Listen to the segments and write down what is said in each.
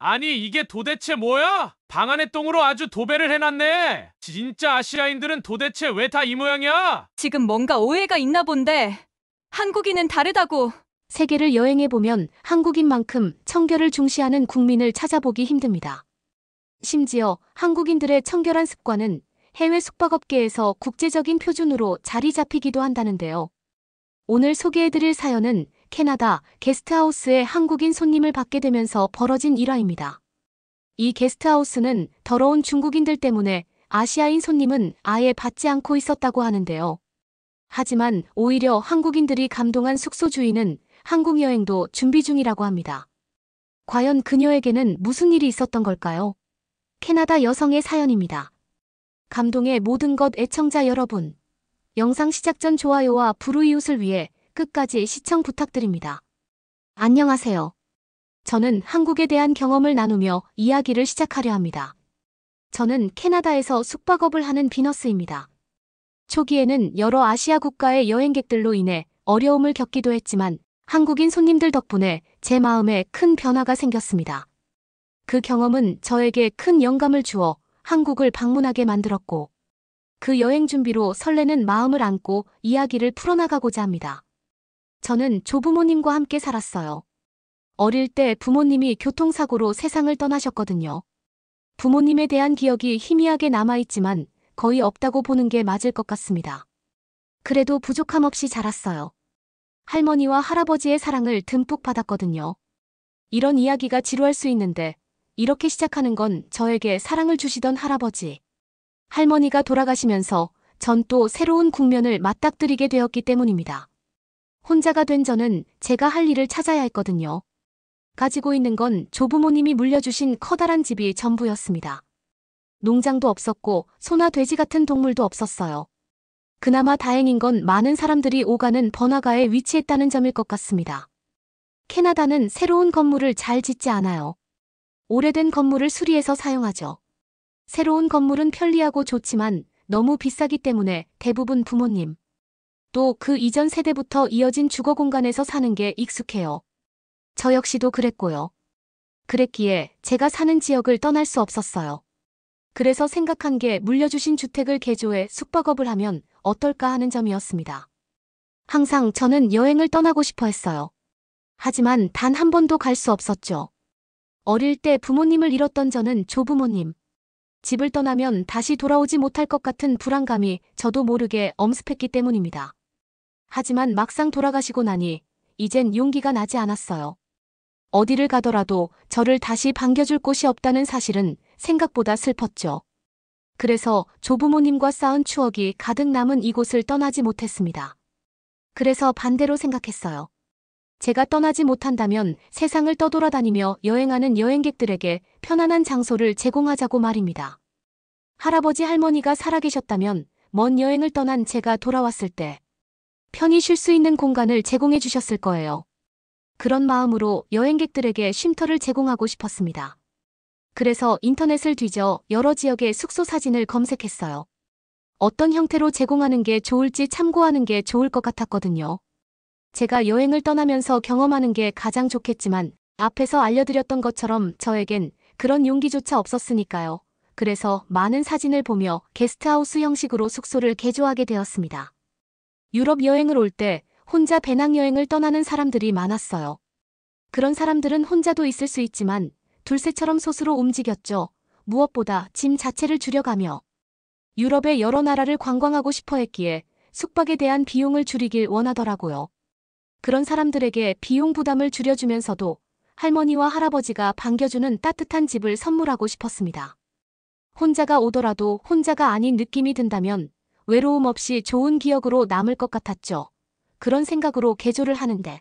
아니, 이게 도대체 뭐야? 방 안의 똥으로 아주 도배를 해놨네. 진짜 아시아인들은 도대체 왜 다 이 모양이야? 지금 뭔가 오해가 있나 본데. 한국인은 다르다고. 세계를 여행해보면 한국인만큼 청결을 중시하는 국민을 찾아보기 힘듭니다. 심지어 한국인들의 청결한 습관은 해외 숙박업계에서 국제적인 표준으로 자리 잡히기도 한다는데요. 오늘 소개해드릴 사연은 캐나다 게스트하우스에 한국인 손님을 받게 되면서 벌어진 일화입니다. 이 게스트하우스는 더러운 중국인들 때문에 아시아인 손님은 아예 받지 않고 있었다고 하는데요. 하지만 오히려 한국인들이 감동한 숙소 주인은 한국 여행도 준비 중이라고 합니다. 과연 그녀에게는 무슨 일이 있었던 걸까요? 캐나다 여성의 사연입니다. 감동의 모든 것 애청자 여러분. 영상 시작 전 좋아요와 불우이웃을 위해 끝까지 시청 부탁드립니다. 안녕하세요. 저는 한국에 대한 경험을 나누며 이야기를 시작하려 합니다. 저는 캐나다에서 숙박업을 하는 비너스입니다. 초기에는 여러 아시아 국가의 여행객들로 인해 어려움을 겪기도 했지만 한국인 손님들 덕분에 제 마음에 큰 변화가 생겼습니다. 그 경험은 저에게 큰 영감을 주어 한국을 방문하게 만들었고 그 여행 준비로 설레는 마음을 안고 이야기를 풀어나가고자 합니다. 저는 조부모님과 함께 살았어요. 어릴 때 부모님이 교통사고로 세상을 떠나셨거든요. 부모님에 대한 기억이 희미하게 남아있지만 거의 없다고 보는 게 맞을 것 같습니다. 그래도 부족함 없이 자랐어요. 할머니와 할아버지의 사랑을 듬뿍 받았거든요. 이런 이야기가 지루할 수 있는데 이렇게 시작하는 건 저에게 사랑을 주시던 할아버지, 할머니가 돌아가시면서 전 또 새로운 국면을 맞닥뜨리게 되었기 때문입니다. 혼자가 된 저는 제가 할 일을 찾아야 했거든요. 가지고 있는 건 조부모님이 물려주신 커다란 집이 전부였습니다. 농장도 없었고 소나 돼지 같은 동물도 없었어요. 그나마 다행인 건 많은 사람들이 오가는 번화가에 위치했다는 점일 것 같습니다. 캐나다는 새로운 건물을 잘 짓지 않아요. 오래된 건물을 수리해서 사용하죠. 새로운 건물은 편리하고 좋지만 너무 비싸기 때문에 대부분 부모님, 또 그 이전 세대부터 이어진 주거 공간에서 사는 게 익숙해요. 저 역시도 그랬고요. 그랬기에 제가 사는 지역을 떠날 수 없었어요. 그래서 생각한 게 물려주신 주택을 개조해 숙박업을 하면 어떨까 하는 점이었습니다. 항상 저는 여행을 떠나고 싶어 했어요. 하지만 단 한 번도 갈 수 없었죠. 어릴 때 부모님을 잃었던 저는 조부모님, 집을 떠나면 다시 돌아오지 못할 것 같은 불안감이 저도 모르게 엄습했기 때문입니다. 하지만 막상 돌아가시고 나니 이젠 용기가 나지 않았어요. 어디를 가더라도 저를 다시 반겨줄 곳이 없다는 사실은 생각보다 슬펐죠. 그래서 조부모님과 쌓은 추억이 가득 남은 이곳을 떠나지 못했습니다. 그래서 반대로 생각했어요. 제가 떠나지 못한다면 세상을 떠돌아다니며 여행하는 여행객들에게 편안한 장소를 제공하자고 말입니다. 할아버지 할머니가 살아계셨다면 먼 여행을 떠난 제가 돌아왔을 때 편히 쉴 수 있는 공간을 제공해 주셨을 거예요. 그런 마음으로 여행객들에게 쉼터를 제공하고 싶었습니다. 그래서 인터넷을 뒤져 여러 지역의 숙소 사진을 검색했어요. 어떤 형태로 제공하는 게 좋을지 참고하는 게 좋을 것 같았거든요. 제가 여행을 떠나면서 경험하는 게 가장 좋겠지만 앞에서 알려드렸던 것처럼 저에겐 그런 용기조차 없었으니까요. 그래서 많은 사진을 보며 게스트하우스 형식으로 숙소를 개조하게 되었습니다. 유럽 여행을 올 때 혼자 배낭여행을 떠나는 사람들이 많았어요. 그런 사람들은 혼자도 있을 수 있지만 둘셋처럼 솥으로 움직였죠. 무엇보다 짐 자체를 줄여가며 유럽의 여러 나라를 관광하고 싶어 했기에 숙박에 대한 비용을 줄이길 원하더라고요. 그런 사람들에게 비용 부담을 줄여주면서도 할머니와 할아버지가 반겨주는 따뜻한 집을 선물하고 싶었습니다. 혼자가 오더라도 혼자가 아닌 느낌이 든다면 외로움 없이 좋은 기억으로 남을 것 같았죠. 그런 생각으로 개조를 하는데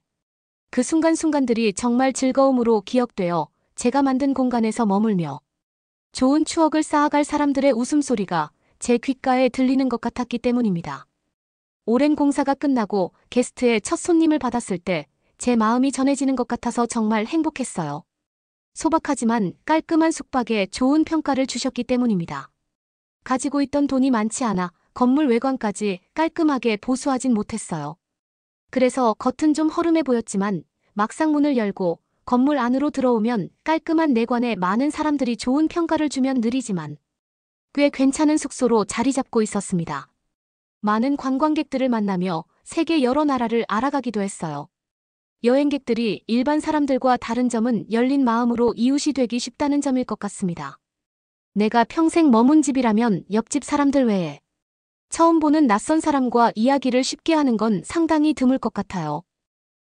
그 순간순간들이 정말 즐거움으로 기억되어 제가 만든 공간에서 머물며 좋은 추억을 쌓아갈 사람들의 웃음소리가 제 귓가에 들리는 것 같았기 때문입니다. 오랜 공사가 끝나고 게스트의 첫 손님을 받았을 때 제 마음이 전해지는 것 같아서 정말 행복했어요. 소박하지만 깔끔한 숙박에 좋은 평가를 주셨기 때문입니다. 가지고 있던 돈이 많지 않아 건물 외관까지 깔끔하게 보수하진 못했어요. 그래서 겉은 좀 허름해 보였지만 막상 문을 열고 건물 안으로 들어오면 깔끔한 내관에 많은 사람들이 좋은 평가를 주면 느리지만 꽤 괜찮은 숙소로 자리 잡고 있었습니다. 많은 관광객들을 만나며 세계 여러 나라를 알아가기도 했어요. 여행객들이 일반 사람들과 다른 점은 열린 마음으로 이웃이 되기 쉽다는 점일 것 같습니다. 내가 평생 머문 집이라면 옆집 사람들 외에 처음 보는 낯선 사람과 이야기를 쉽게 하는 건 상당히 드물 것 같아요.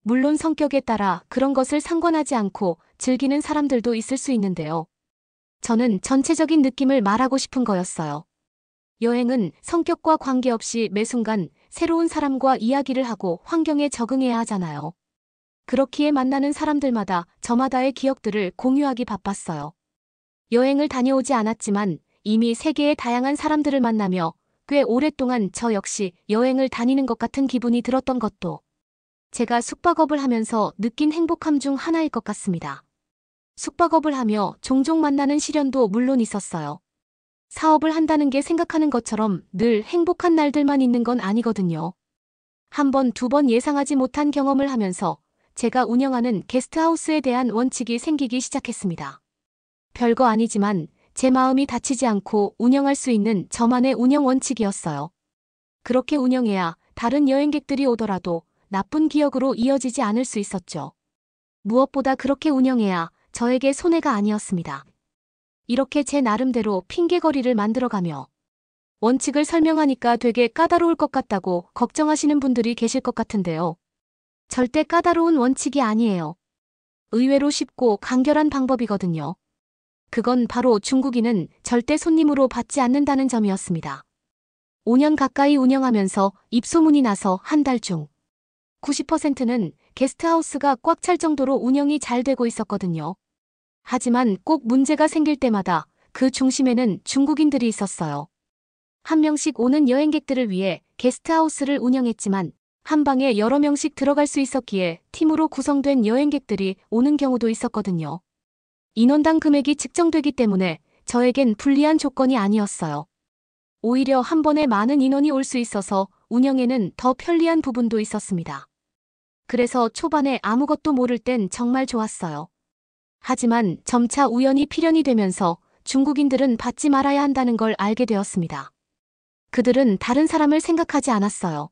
물론 성격에 따라 그런 것을 상관하지 않고 즐기는 사람들도 있을 수 있는데요. 저는 전체적인 느낌을 말하고 싶은 거였어요. 여행은 성격과 관계없이 매 순간 새로운 사람과 이야기를 하고 환경에 적응해야 하잖아요. 그렇기에 만나는 사람들마다 저마다의 기억들을 공유하기 바빴어요. 여행을 다녀오지 않았지만 이미 세계의 다양한 사람들을 만나며 꽤 오랫동안 저 역시 여행을 다니는 것 같은 기분이 들었던 것도 제가 숙박업을 하면서 느낀 행복함 중 하나일 것 같습니다. 숙박업을 하며 종종 만나는 시련도 물론 있었어요. 사업을 한다는 게 생각하는 것처럼 늘 행복한 날들만 있는 건 아니거든요. 한 번, 두 번 예상하지 못한 경험을 하면서 제가 운영하는 게스트하우스에 대한 원칙이 생기기 시작했습니다. 별거 아니지만 제 마음이 다치지 않고 운영할 수 있는 저만의 운영 원칙이었어요. 그렇게 운영해야 다른 여행객들이 오더라도 나쁜 기억으로 이어지지 않을 수 있었죠. 무엇보다 그렇게 운영해야 저에게 손해가 아니었습니다. 이렇게 제 나름대로 핑계거리를 만들어가며 원칙을 설명하니까 되게 까다로울 것 같다고 걱정하시는 분들이 계실 것 같은데요. 절대 까다로운 원칙이 아니에요. 의외로 쉽고 간결한 방법이거든요. 그건 바로 중국인은 절대 손님으로 받지 않는다는 점이었습니다. 5년 가까이 운영하면서 입소문이 나서 한 달 중 90%는 게스트하우스가 꽉 찰 정도로 운영이 잘 되고 있었거든요. 하지만 꼭 문제가 생길 때마다 그 중심에는 중국인들이 있었어요. 한 명씩 오는 여행객들을 위해 게스트하우스를 운영했지만 한 방에 여러 명씩 들어갈 수 있었기에 팀으로 구성된 여행객들이 오는 경우도 있었거든요. 인원당 금액이 측정되기 때문에 저에겐 불리한 조건이 아니었어요. 오히려 한 번에 많은 인원이 올 수 있어서 운영에는 더 편리한 부분도 있었습니다. 그래서 초반에 아무것도 모를 땐 정말 좋았어요. 하지만 점차 우연히 필연이 되면서 중국인들은 받지 말아야 한다는 걸 알게 되었습니다. 그들은 다른 사람을 생각하지 않았어요.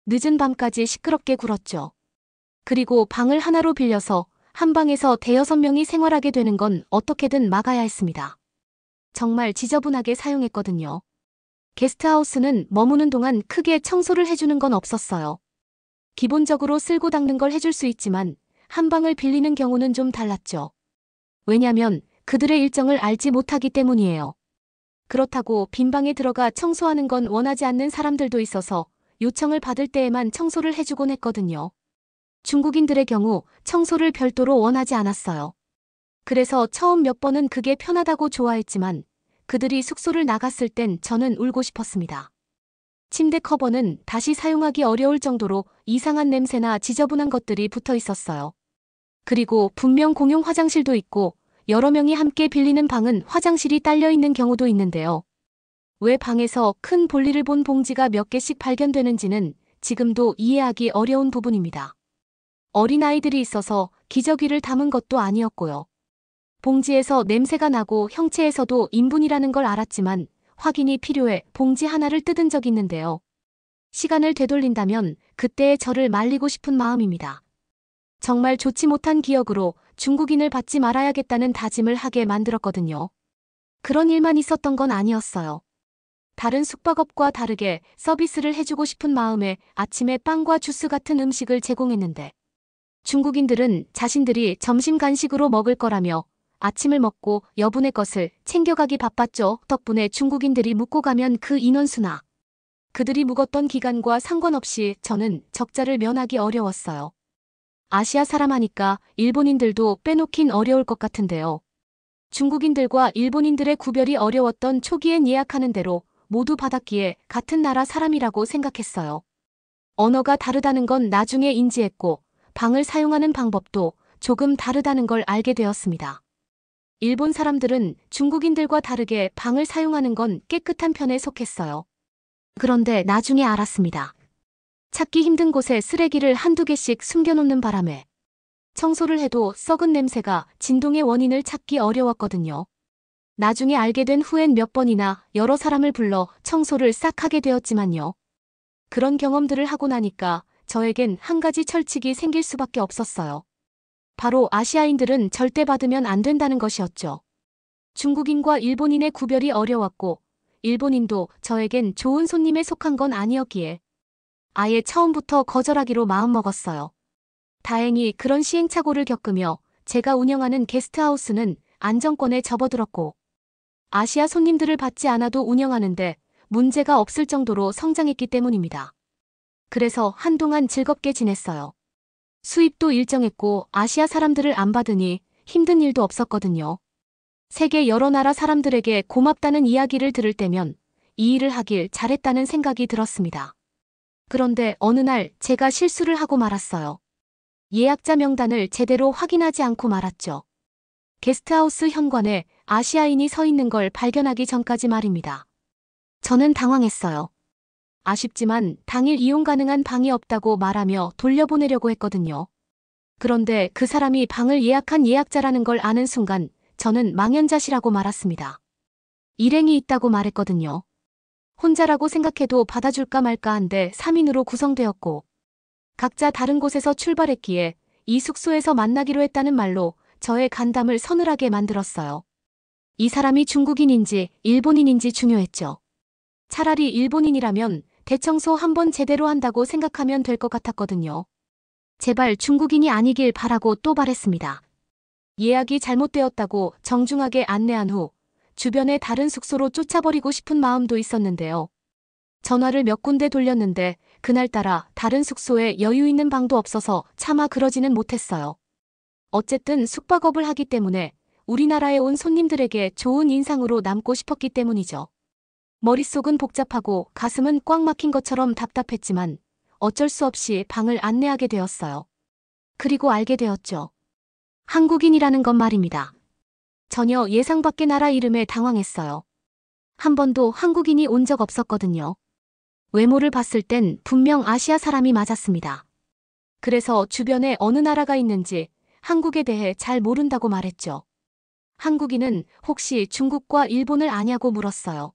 늦은 밤까지 시끄럽게 굴었죠. 그리고 방을 하나로 빌려서 한 방에서 대여섯 명이 생활하게 되는 건 어떻게든 막아야 했습니다. 정말 지저분하게 사용했거든요. 게스트하우스는 머무는 동안 크게 청소를 해주는 건 없었어요. 기본적으로 쓸고 닦는 걸 해줄 수 있지만 한 방을 빌리는 경우는 좀 달랐죠. 왜냐면 그들의 일정을 알지 못하기 때문이에요. 그렇다고 빈 방에 들어가 청소하는 건 원하지 않는 사람들도 있어서 요청을 받을 때에만 청소를 해주곤 했거든요. 중국인들의 경우 청소를 별도로 원하지 않았어요. 그래서 처음 몇 번은 그게 편하다고 좋아했지만 그들이 숙소를 나갔을 땐 저는 울고 싶었습니다. 침대 커버는 다시 사용하기 어려울 정도로 이상한 냄새나 지저분한 것들이 붙어 있었어요. 그리고 분명 공용 화장실도 있고 여러 명이 함께 빌리는 방은 화장실이 딸려 있는 경우도 있는데요. 왜 방에서 큰 볼일을 본 봉지가 몇 개씩 발견되는지는 지금도 이해하기 어려운 부분입니다. 어린아이들이 있어서 기저귀를 담은 것도 아니었고요. 봉지에서 냄새가 나고 형체에서도 인분이라는 걸 알았지만 확인이 필요해 봉지 하나를 뜯은 적이 있는데요. 시간을 되돌린다면 그때의 저를 말리고 싶은 마음입니다. 정말 좋지 못한 기억으로 중국인을 받지 말아야겠다는 다짐을 하게 만들었거든요. 그런 일만 있었던 건 아니었어요. 다른 숙박업과 다르게 서비스를 해주고 싶은 마음에 아침에 빵과 주스 같은 음식을 제공했는데 중국인들은 자신들이 점심 간식으로 먹을 거라며 아침을 먹고 여분의 것을 챙겨가기 바빴죠. 덕분에 중국인들이 묵고 가면 그 인원수나 그들이 묵었던 기간과 상관없이 저는 적자를 면하기 어려웠어요. 아시아 사람 하니까 일본인들도 빼놓긴 어려울 것 같은데요. 중국인들과 일본인들의 구별이 어려웠던 초기엔 예약하는 대로 모두 받았기에 같은 나라 사람이라고 생각했어요. 언어가 다르다는 건 나중에 인지했고 방을 사용하는 방법도 조금 다르다는 걸 알게 되었습니다. 일본 사람들은 중국인들과 다르게 방을 사용하는 건 깨끗한 편에 속했어요. 그런데 나중에 알았습니다. 찾기 힘든 곳에 쓰레기를 한두 개씩 숨겨놓는 바람에 청소를 해도 썩은 냄새가 진동의 원인을 찾기 어려웠거든요. 나중에 알게 된 후엔 몇 번이나 여러 사람을 불러 청소를 싹 하게 되었지만요. 그런 경험들을 하고 나니까 저에겐 한 가지 철칙이 생길 수밖에 없었어요. 바로 아시아인들은 절대 받으면 안 된다는 것이었죠. 중국인과 일본인의 구별이 어려웠고 일본인도 저에겐 좋은 손님에 속한 건 아니었기에 아예 처음부터 거절하기로 마음먹었어요. 다행히 그런 시행착오를 겪으며 제가 운영하는 게스트하우스는 안정권에 접어들었고 아시아 손님들을 받지 않아도 운영하는데 문제가 없을 정도로 성장했기 때문입니다. 그래서 한동안 즐겁게 지냈어요. 수입도 일정했고 아시아 사람들을 안 받으니 힘든 일도 없었거든요. 세계 여러 나라 사람들에게 고맙다는 이야기를 들을 때면 이 일을 하길 잘했다는 생각이 들었습니다. 그런데 어느 날 제가 실수를 하고 말았어요. 예약자 명단을 제대로 확인하지 않고 말았죠. 게스트하우스 현관에 아시아인이 서 있는 걸 발견하기 전까지 말입니다. 저는 당황했어요. 아쉽지만 당일 이용 가능한 방이 없다고 말하며 돌려보내려고 했거든요. 그런데 그 사람이 방을 예약한 예약자라는 걸 아는 순간 저는 망연자실하고 말았습니다. 일행이 있다고 말했거든요. 혼자라고 생각해도 받아줄까 말까 한데 3인으로 구성되었고 각자 다른 곳에서 출발했기에 이 숙소에서 만나기로 했다는 말로 저의 간담을 서늘하게 만들었어요. 이 사람이 중국인인지 일본인인지 중요했죠. 차라리 일본인이라면 대청소 한번 제대로 한다고 생각하면 될 것 같았거든요. 제발 중국인이 아니길 바라고 또 바랬습니다. 예약이 잘못되었다고 정중하게 안내한 후 주변의 다른 숙소로 쫓아버리고 싶은 마음도 있었는데요. 전화를 몇 군데 돌렸는데 그날따라 다른 숙소에 여유 있는 방도 없어서 차마 그러지는 못했어요. 어쨌든 숙박업을 하기 때문에 우리나라에 온 손님들에게 좋은 인상으로 남고 싶었기 때문이죠. 머릿속은 복잡하고 가슴은 꽉 막힌 것처럼 답답했지만 어쩔 수 없이 방을 안내하게 되었어요. 그리고 알게 되었죠. 한국인이라는 것 말입니다. 전혀 예상 밖의 나라 이름에 당황했어요. 한 번도 한국인이 온 적 없었거든요. 외모를 봤을 땐 분명 아시아 사람이 맞았습니다. 그래서 주변에 어느 나라가 있는지 한국에 대해 잘 모른다고 말했죠. 한국인은 혹시 중국과 일본을 아냐고 물었어요.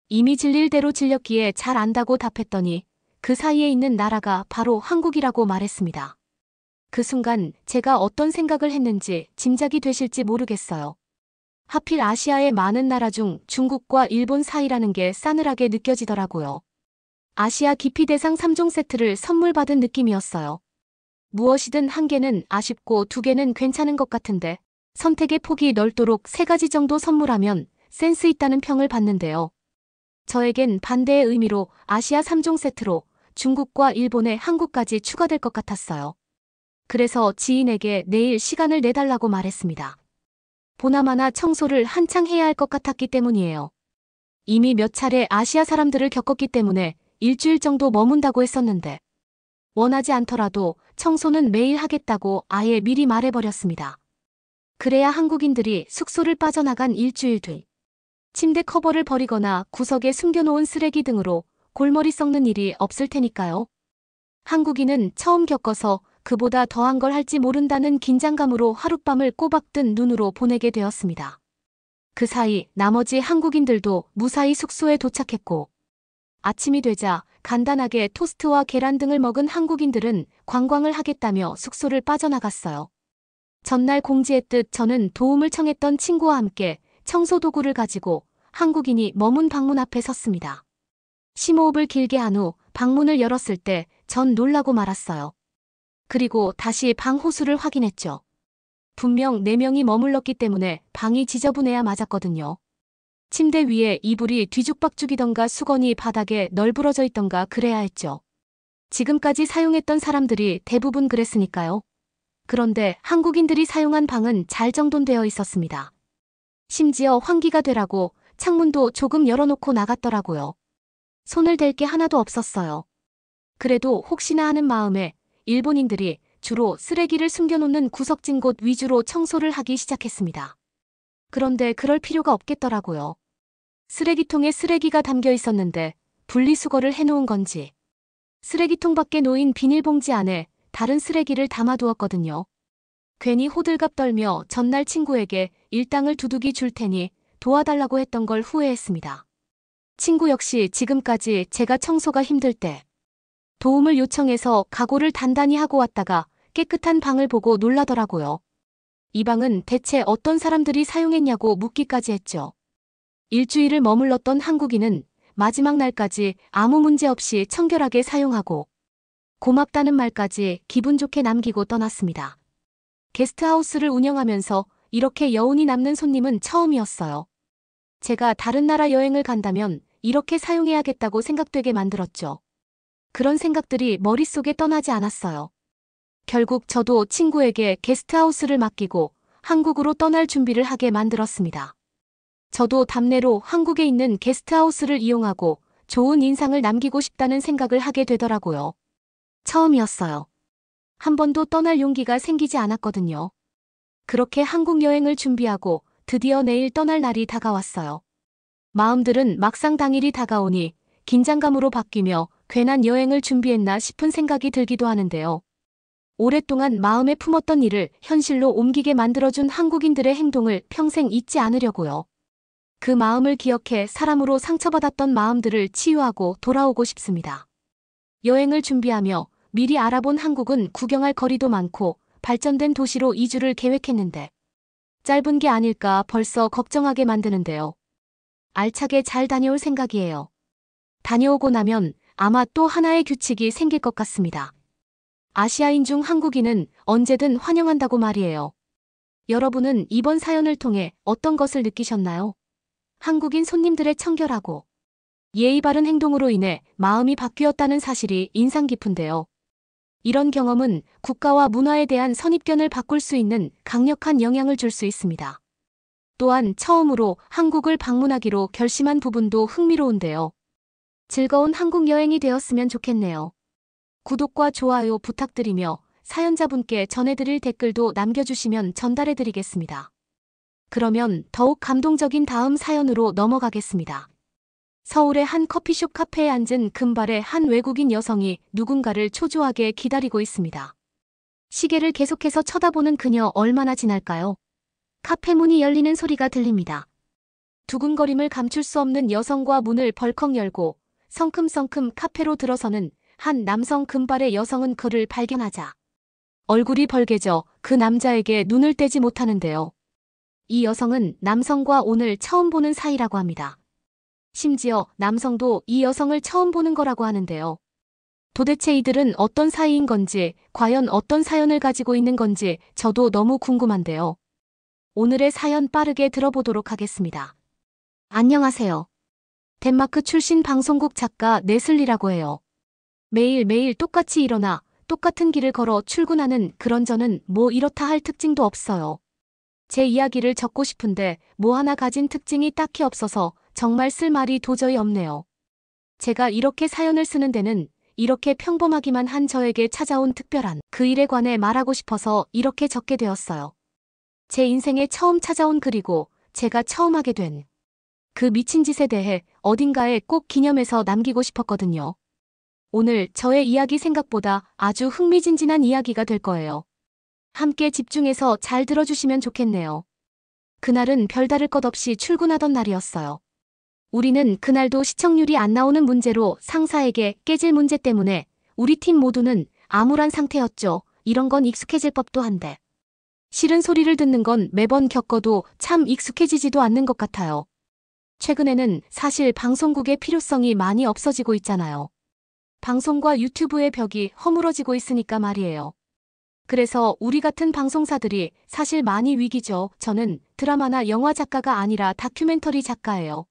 이미 질릴 대로 질렸기에 잘 안다고 답했더니 그 사이에 있는 나라가 바로 한국이라고 말했습니다. 그 순간 제가 어떤 생각을 했는지 짐작이 되실지 모르겠어요. 하필 아시아의 많은 나라 중 중국과 일본 사이라는 게 싸늘하게 느껴지더라고요. 아시아 기피 대상 3종 세트를 선물 받은 느낌이었어요. 무엇이든 한 개는 아쉽고 두 개는 괜찮은 것 같은데 선택의 폭이 넓도록 3가지 정도 선물하면 센스 있다는 평을 받는데요. 저에겐 반대의 의미로 아시아 3종 세트로 중국과 일본에 한국까지 추가될 것 같았어요. 그래서 지인에게 내일 시간을 내달라고 말했습니다. 보나마나 청소를 한창 해야 할 것 같았기 때문이에요. 이미 몇 차례 아시아 사람들을 겪었기 때문에 일주일 정도 머문다고 했었는데 원하지 않더라도 청소는 매일 하겠다고 아예 미리 말해버렸습니다. 그래야 한국인들이 숙소를 빠져나간 일주일 뒤 침대 커버를 버리거나 구석에 숨겨놓은 쓰레기 등으로 골머리 썩는 일이 없을 테니까요. 한국인은 처음 겪어서 그보다 더한 걸 할지 모른다는 긴장감으로 하룻밤을 꼬박 뜬 눈으로 보내게 되었습니다. 그 사이 나머지 한국인들도 무사히 숙소에 도착했고 아침이 되자 간단하게 토스트와 계란 등을 먹은 한국인들은 관광을 하겠다며 숙소를 빠져나갔어요. 전날 공지했듯 저는 도움을 청했던 친구와 함께 청소 도구를 가지고 한국인이 머문 방문 앞에 섰습니다. 심호흡을 길게 한 후 방문을 열었을 때 전 놀라고 말았어요. 그리고 다시 방 호수를 확인했죠. 분명 4명이 머물렀기 때문에 방이 지저분해야 맞았거든요. 침대 위에 이불이 뒤죽박죽이던가 수건이 바닥에 널브러져 있던가 그래야 했죠. 지금까지 사용했던 사람들이 대부분 그랬으니까요. 그런데 한국인들이 사용한 방은 잘 정돈되어 있었습니다. 심지어 환기가 되라고 창문도 조금 열어놓고 나갔더라고요. 손을 댈 게 하나도 없었어요. 그래도 혹시나 하는 마음에 일본인들이 주로 쓰레기를 숨겨놓는 구석진 곳 위주로 청소를 하기 시작했습니다. 그런데 그럴 필요가 없겠더라고요. 쓰레기통에 쓰레기가 담겨 있었는데 분리수거를 해놓은 건지 쓰레기통 밖에 놓인 비닐봉지 안에 다른 쓰레기를 담아두었거든요. 괜히 호들갑 떨며 전날 친구에게 일당을 두둑이 줄 테니 도와달라고 했던 걸 후회했습니다. 친구 역시 지금까지 제가 청소가 힘들 때 도움을 요청해서 각오를 단단히 하고 왔다가 깨끗한 방을 보고 놀라더라고요. 이 방은 대체 어떤 사람들이 사용했냐고 묻기까지 했죠. 일주일을 머물렀던 한국인은 마지막 날까지 아무 문제 없이 청결하게 사용하고 고맙다는 말까지 기분 좋게 남기고 떠났습니다. 게스트하우스를 운영하면서 이렇게 여운이 남는 손님은 처음이었어요. 제가 다른 나라 여행을 간다면 이렇게 사용해야겠다고 생각되게 만들었죠. 그런 생각들이 머릿속에 떠나지 않았어요. 결국 저도 친구에게 게스트하우스를 맡기고 한국으로 떠날 준비를 하게 만들었습니다. 저도 답례로 한국에 있는 게스트하우스를 이용하고 좋은 인상을 남기고 싶다는 생각을 하게 되더라고요. 처음이었어요. 한 번도 떠날 용기가 생기지 않았거든요. 그렇게 한국 여행을 준비하고 드디어 내일 떠날 날이 다가왔어요. 마음들은 막상 당일이 다가오니 긴장감으로 바뀌며 괜한 여행을 준비했나 싶은 생각이 들기도 하는데요. 오랫동안 마음에 품었던 일을 현실로 옮기게 만들어준 한국인들의 행동을 평생 잊지 않으려고요. 그 마음을 기억해 사람으로 상처받았던 마음들을 치유하고 돌아오고 싶습니다. 여행을 준비하며 미리 알아본 한국은 구경할 거리도 많고 발전된 도시로 이주를 계획했는데 짧은 게 아닐까 벌써 걱정하게 만드는데요. 알차게 잘 다녀올 생각이에요. 다녀오고 나면 아마 또 하나의 규칙이 생길 것 같습니다. 아시아인 중 한국인은 언제든 환영한다고 말이에요. 여러분은 이번 사연을 통해 어떤 것을 느끼셨나요? 한국인 손님들의 청결하고 예의 바른 행동으로 인해 마음이 바뀌었다는 사실이 인상 깊은데요. 이런 경험은 국가와 문화에 대한 선입견을 바꿀 수 있는 강력한 영향을 줄 수 있습니다. 또한 처음으로 한국을 방문하기로 결심한 부분도 흥미로운데요. 즐거운 한국 여행이 되었으면 좋겠네요. 구독과 좋아요 부탁드리며 사연자분께 전해드릴 댓글도 남겨주시면 전달해드리겠습니다. 그러면 더욱 감동적인 다음 사연으로 넘어가겠습니다. 서울의 한 커피숍 카페에 앉은 금발의 한 외국인 여성이 누군가를 초조하게 기다리고 있습니다. 시계를 계속해서 쳐다보는 그녀 얼마나 지날까요? 카페 문이 열리는 소리가 들립니다. 두근거림을 감출 수 없는 여성과 문을 벌컥 열고 성큼성큼 카페로 들어서는 한 남성 금발의 여성은 그를 발견하자 얼굴이 벌개져 그 남자에게 눈을 떼지 못하는데요. 이 여성은 남성과 오늘 처음 보는 사이라고 합니다. 심지어 남성도 이 여성을 처음 보는 거라고 하는데요. 도대체 이들은 어떤 사이인 건지, 과연 어떤 사연을 가지고 있는 건지 저도 너무 궁금한데요. 오늘의 사연 빠르게 들어보도록 하겠습니다. 안녕하세요. 덴마크 출신 방송국 작가 네슬리라고 해요. 매일매일 똑같이 일어나 똑같은 길을 걸어 출근하는 그런 저는 뭐 이렇다 할 특징도 없어요. 제 이야기를 적고 싶은데 뭐 하나 가진 특징이 딱히 없어서 정말 쓸 말이 도저히 없네요. 제가 이렇게 사연을 쓰는 데는 이렇게 평범하기만 한 저에게 찾아온 특별한 그 일에 관해 말하고 싶어서 이렇게 적게 되었어요. 제 인생에 처음 찾아온 글이고 제가 처음 하게 된 그 미친 짓에 대해 어딘가에 꼭 기념해서 남기고 싶었거든요. 오늘 저의 이야기 생각보다 아주 흥미진진한 이야기가 될 거예요. 함께 집중해서 잘 들어주시면 좋겠네요. 그날은 별다를 것 없이 출근하던 날이었어요. 우리는 그날도 시청률이 안 나오는 문제로 상사에게 깨질 문제 때문에 우리 팀 모두는 암울한 상태였죠. 이런 건 익숙해질 법도 한데. 싫은 소리를 듣는 건 매번 겪어도 참 익숙해지지도 않는 것 같아요. 최근에는 사실 방송국의 필요성이 많이 없어지고 있잖아요. 방송과 유튜브의 벽이 허물어지고 있으니까 말이에요. 그래서 우리 같은 방송사들이 사실 많이 위기죠. 저는 드라마나 영화 작가가 아니라 다큐멘터리 작가예요.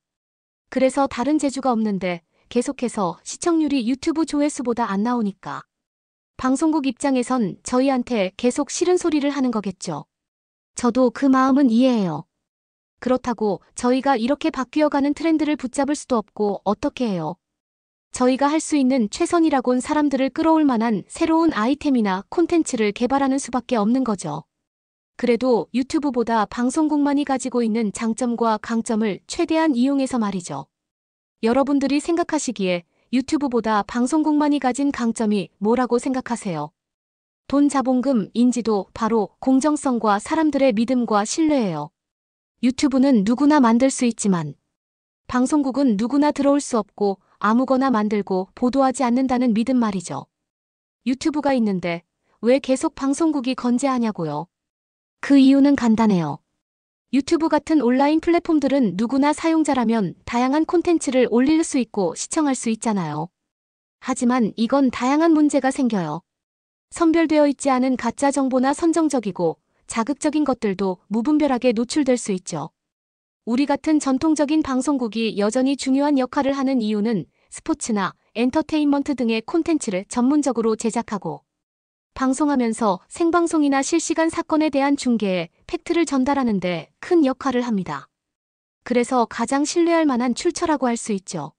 그래서 다른 재주가 없는데 계속해서 시청률이 유튜브 조회수보다 안 나오니까 방송국 입장에선 저희한테 계속 싫은 소리를 하는 거겠죠. 저도 그 마음은 이해해요. 그렇다고 저희가 이렇게 바뀌어가는 트렌드를 붙잡을 수도 없고 어떻게 해요. 저희가 할 수 있는 최선이라곤 사람들을 끌어올 만한 새로운 아이템이나 콘텐츠를 개발하는 수밖에 없는 거죠. 그래도 유튜브보다 방송국만이 가지고 있는 장점과 강점을 최대한 이용해서 말이죠. 여러분들이 생각하시기에 유튜브보다 방송국만이 가진 강점이 뭐라고 생각하세요? 돈, 자본금, 인지도, 바로 공정성과 사람들의 믿음과 신뢰예요. 유튜브는 누구나 만들 수 있지만 방송국은 누구나 들어올 수 없고 아무거나 만들고 보도하지 않는다는 믿음 말이죠. 유튜브가 있는데 왜 계속 방송국이 건재하냐고요? 그 이유는 간단해요. 유튜브 같은 온라인 플랫폼들은 누구나 사용자라면 다양한 콘텐츠를 올릴 수 있고 시청할 수 있잖아요. 하지만 이건 다양한 문제가 생겨요. 선별되어 있지 않은 가짜 정보나 선정적이고 자극적인 것들도 무분별하게 노출될 수 있죠. 우리 같은 전통적인 방송국이 여전히 중요한 역할을 하는 이유는 스포츠나 엔터테인먼트 등의 콘텐츠를 전문적으로 제작하고 방송하면서 생방송이나 실시간 사건에 대한 중계에 팩트를 전달하는 데 큰 역할을 합니다. 그래서 가장 신뢰할 만한 출처라고 할 수 있죠.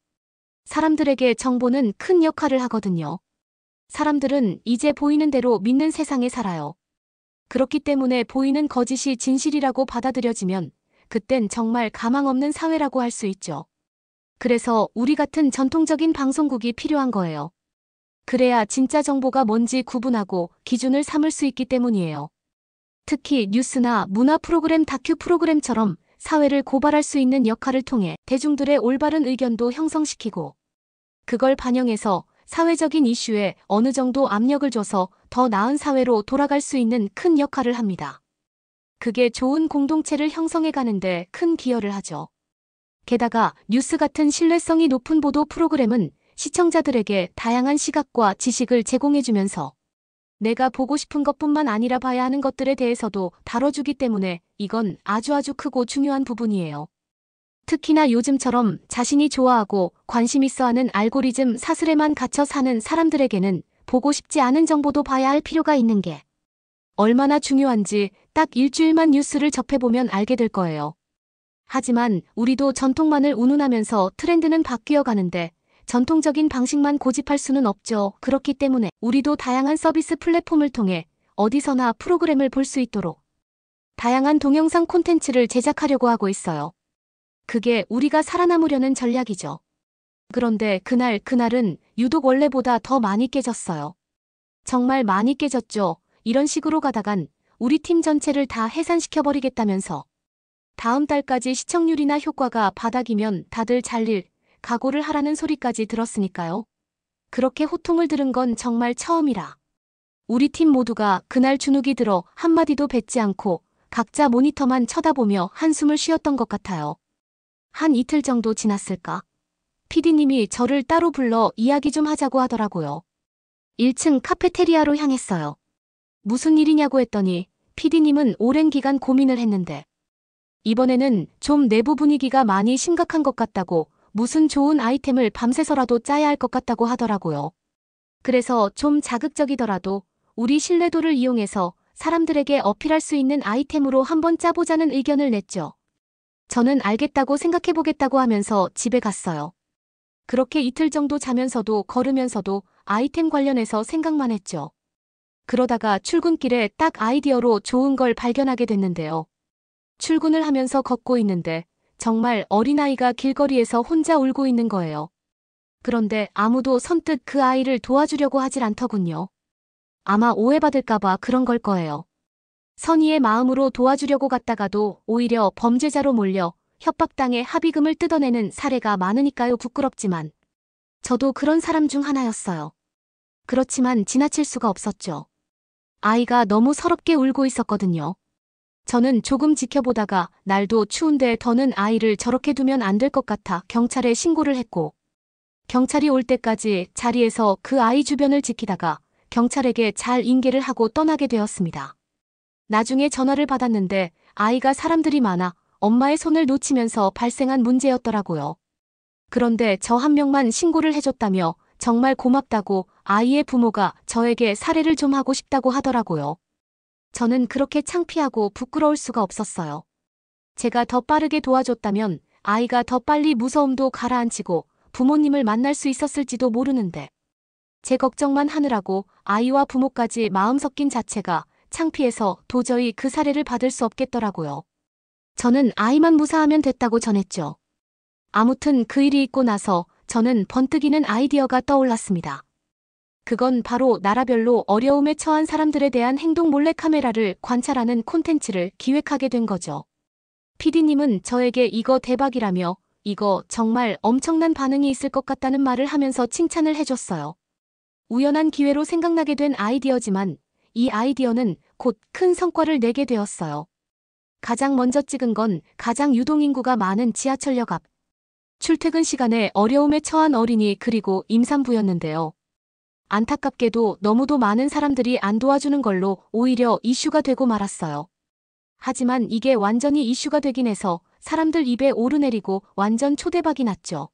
사람들에게 정보는 큰 역할을 하거든요. 사람들은 이제 보이는 대로 믿는 세상에 살아요. 그렇기 때문에 보이는 거짓이 진실이라고 받아들여지면 그땐 정말 가망 없는 사회라고 할 수 있죠. 그래서 우리 같은 전통적인 방송국이 필요한 거예요. 그래야 진짜 정보가 뭔지 구분하고 기준을 삼을 수 있기 때문이에요. 특히 뉴스나 문화 프로그램, 다큐 프로그램처럼 사회를 고발할 수 있는 역할을 통해 대중들의 올바른 의견도 형성시키고 그걸 반영해서 사회적인 이슈에 어느 정도 압력을 줘서 더 나은 사회로 돌아갈 수 있는 큰 역할을 합니다. 그게 좋은 공동체를 형성해 가는데 큰 기여를 하죠. 게다가 뉴스 같은 신뢰성이 높은 보도 프로그램은 시청자들에게 다양한 시각과 지식을 제공해주면서 내가 보고 싶은 것뿐만 아니라 봐야 하는 것들에 대해서도 다뤄주기 때문에 이건 아주 크고 중요한 부분이에요. 특히나 요즘처럼 자신이 좋아하고 관심 있어 하는 알고리즘 사슬에만 갇혀 사는 사람들에게는 보고 싶지 않은 정보도 봐야 할 필요가 있는 게 얼마나 중요한지 딱 일주일만 뉴스를 접해보면 알게 될 거예요. 하지만 우리도 전통만을 운운하면서 트렌드는 바뀌어 가는데 전통적인 방식만 고집할 수는 없죠. 그렇기 때문에 우리도 다양한 서비스 플랫폼을 통해 어디서나 프로그램을 볼 수 있도록 다양한 동영상 콘텐츠를 제작하려고 하고 있어요. 그게 우리가 살아남으려는 전략이죠. 그런데 그날은 유독 원래보다 더 많이 깨졌어요. 정말 많이 깨졌죠. 이런 식으로 가다간 우리 팀 전체를 다 해산시켜버리겠다면서 다음 달까지 시청률이나 효과가 바닥이면 다들 잘릴 각오를 하라는 소리까지 들었으니까요. 그렇게 호통을 들은 건 정말 처음이라. 우리 팀 모두가 그날 주눅이 들어 한마디도 뱉지 않고 각자 모니터만 쳐다보며 한숨을 쉬었던 것 같아요. 한 이틀 정도 지났을까? PD님이 저를 따로 불러 이야기 좀 하자고 하더라고요. 1층 카페테리아로 향했어요. 무슨 일이냐고 했더니 PD님은 오랜 기간 고민을 했는데 이번에는 좀 내부 분위기가 많이 심각한 것 같다고 무슨 좋은 아이템을 밤새서라도 짜야 할 것 같다고 하더라고요. 그래서 좀 자극적이더라도 우리 신뢰도를 이용해서 사람들에게 어필할 수 있는 아이템으로 한번 짜보자는 의견을 냈죠. 저는 알겠다고 생각해보겠다고 하면서 집에 갔어요. 그렇게 이틀 정도 자면서도 걸으면서도 아이템 관련해서 생각만 했죠. 그러다가 출근길에 딱 아이디어로 좋은 걸 발견하게 됐는데요. 출근을 하면서 걷고 있는데 정말 어린아이가 길거리에서 혼자 울고 있는 거예요. 그런데 아무도 선뜻 그 아이를 도와주려고 하질 않더군요. 아마 오해받을까봐 그런 걸 거예요. 선의의 마음으로 도와주려고 갔다가도 오히려 범죄자로 몰려 협박당해 합의금을 뜯어내는 사례가 많으니까요. 부끄럽지만 저도 그런 사람 중 하나였어요. 그렇지만 지나칠 수가 없었죠. 아이가 너무 서럽게 울고 있었거든요. 저는 조금 지켜보다가 날도 추운데 더는 아이를 저렇게 두면 안 될 것 같아 경찰에 신고를 했고 경찰이 올 때까지 자리에서 그 아이 주변을 지키다가 경찰에게 잘 인계를 하고 떠나게 되었습니다. 나중에 전화를 받았는데 아이가 사람들이 많아 엄마의 손을 놓치면서 발생한 문제였더라고요. 그런데 저 한 명만 신고를 해줬다며 정말 고맙다고 아이의 부모가 저에게 사례를 좀 하고 싶다고 하더라고요. 저는 그렇게 창피하고 부끄러울 수가 없었어요. 제가 더 빠르게 도와줬다면 아이가 더 빨리 무서움도 가라앉히고 부모님을 만날 수 있었을지도 모르는데 제 걱정만 하느라고 아이와 부모까지 마음 섞인 자체가 창피해서 도저히 그 사례를 받을 수 없겠더라고요. 저는 아이만 무사하면 됐다고 전했죠. 아무튼 그 일이 있고 나서 저는 번뜩이는 아이디어가 떠올랐습니다. 그건 바로 나라별로 어려움에 처한 사람들에 대한 행동 몰래카메라를 관찰하는 콘텐츠를 기획하게 된 거죠. PD님은 저에게 이거 대박이라며 이거 정말 엄청난 반응이 있을 것 같다는 말을 하면서 칭찬을 해줬어요. 우연한 기회로 생각나게 된 아이디어지만 이 아이디어는 곧 큰 성과를 내게 되었어요. 가장 먼저 찍은 건 가장 유동인구가 많은 지하철역 앞. 출퇴근 시간에 어려움에 처한 어린이 그리고 임산부였는데요. 안타깝게도 너무도 많은 사람들이 안 도와주는 걸로 오히려 이슈가 되고 말았어요. 하지만 이게 완전히 이슈가 되긴 해서 사람들 입에 오르내리고 완전 초대박이 났죠.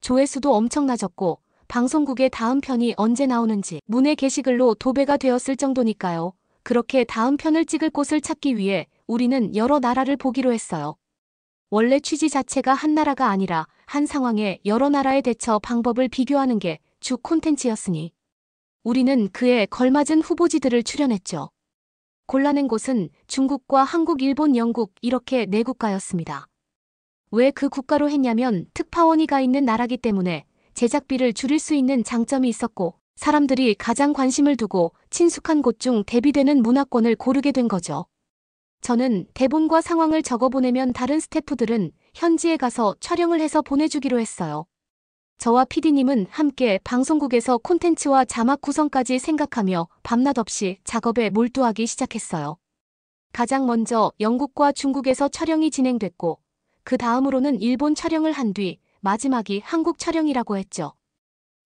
조회수도 엄청 낮았고 방송국의 다음 편이 언제 나오는지 문의 게시글로 도배가 되었을 정도니까요. 그렇게 다음 편을 찍을 곳을 찾기 위해 우리는 여러 나라를 보기로 했어요. 원래 취지 자체가 한 나라가 아니라 한 상황에 여러 나라의 대처 방법을 비교하는 게 주 콘텐츠였으니 우리는 그에 걸맞은 후보지들을 출연했죠. 골라낸 곳은 중국과 한국, 일본, 영국 이렇게 4국가였습니다. 왜 그 국가로 했냐면 특파원이 가 있는 나라기 때문에 제작비를 줄일 수 있는 장점이 있었고 사람들이 가장 관심을 두고 친숙한 곳 중 대비되는 문화권을 고르게 된 거죠. 저는 대본과 상황을 적어보내면 다른 스태프들은 현지에 가서 촬영을 해서 보내주기로 했어요. 저와 PD님은 함께 방송국에서 콘텐츠와 자막 구성까지 생각하며 밤낮 없이 작업에 몰두하기 시작했어요. 가장 먼저 영국과 중국에서 촬영이 진행됐고 그 다음으로는 일본 촬영을 한 뒤 마지막이 한국 촬영이라고 했죠.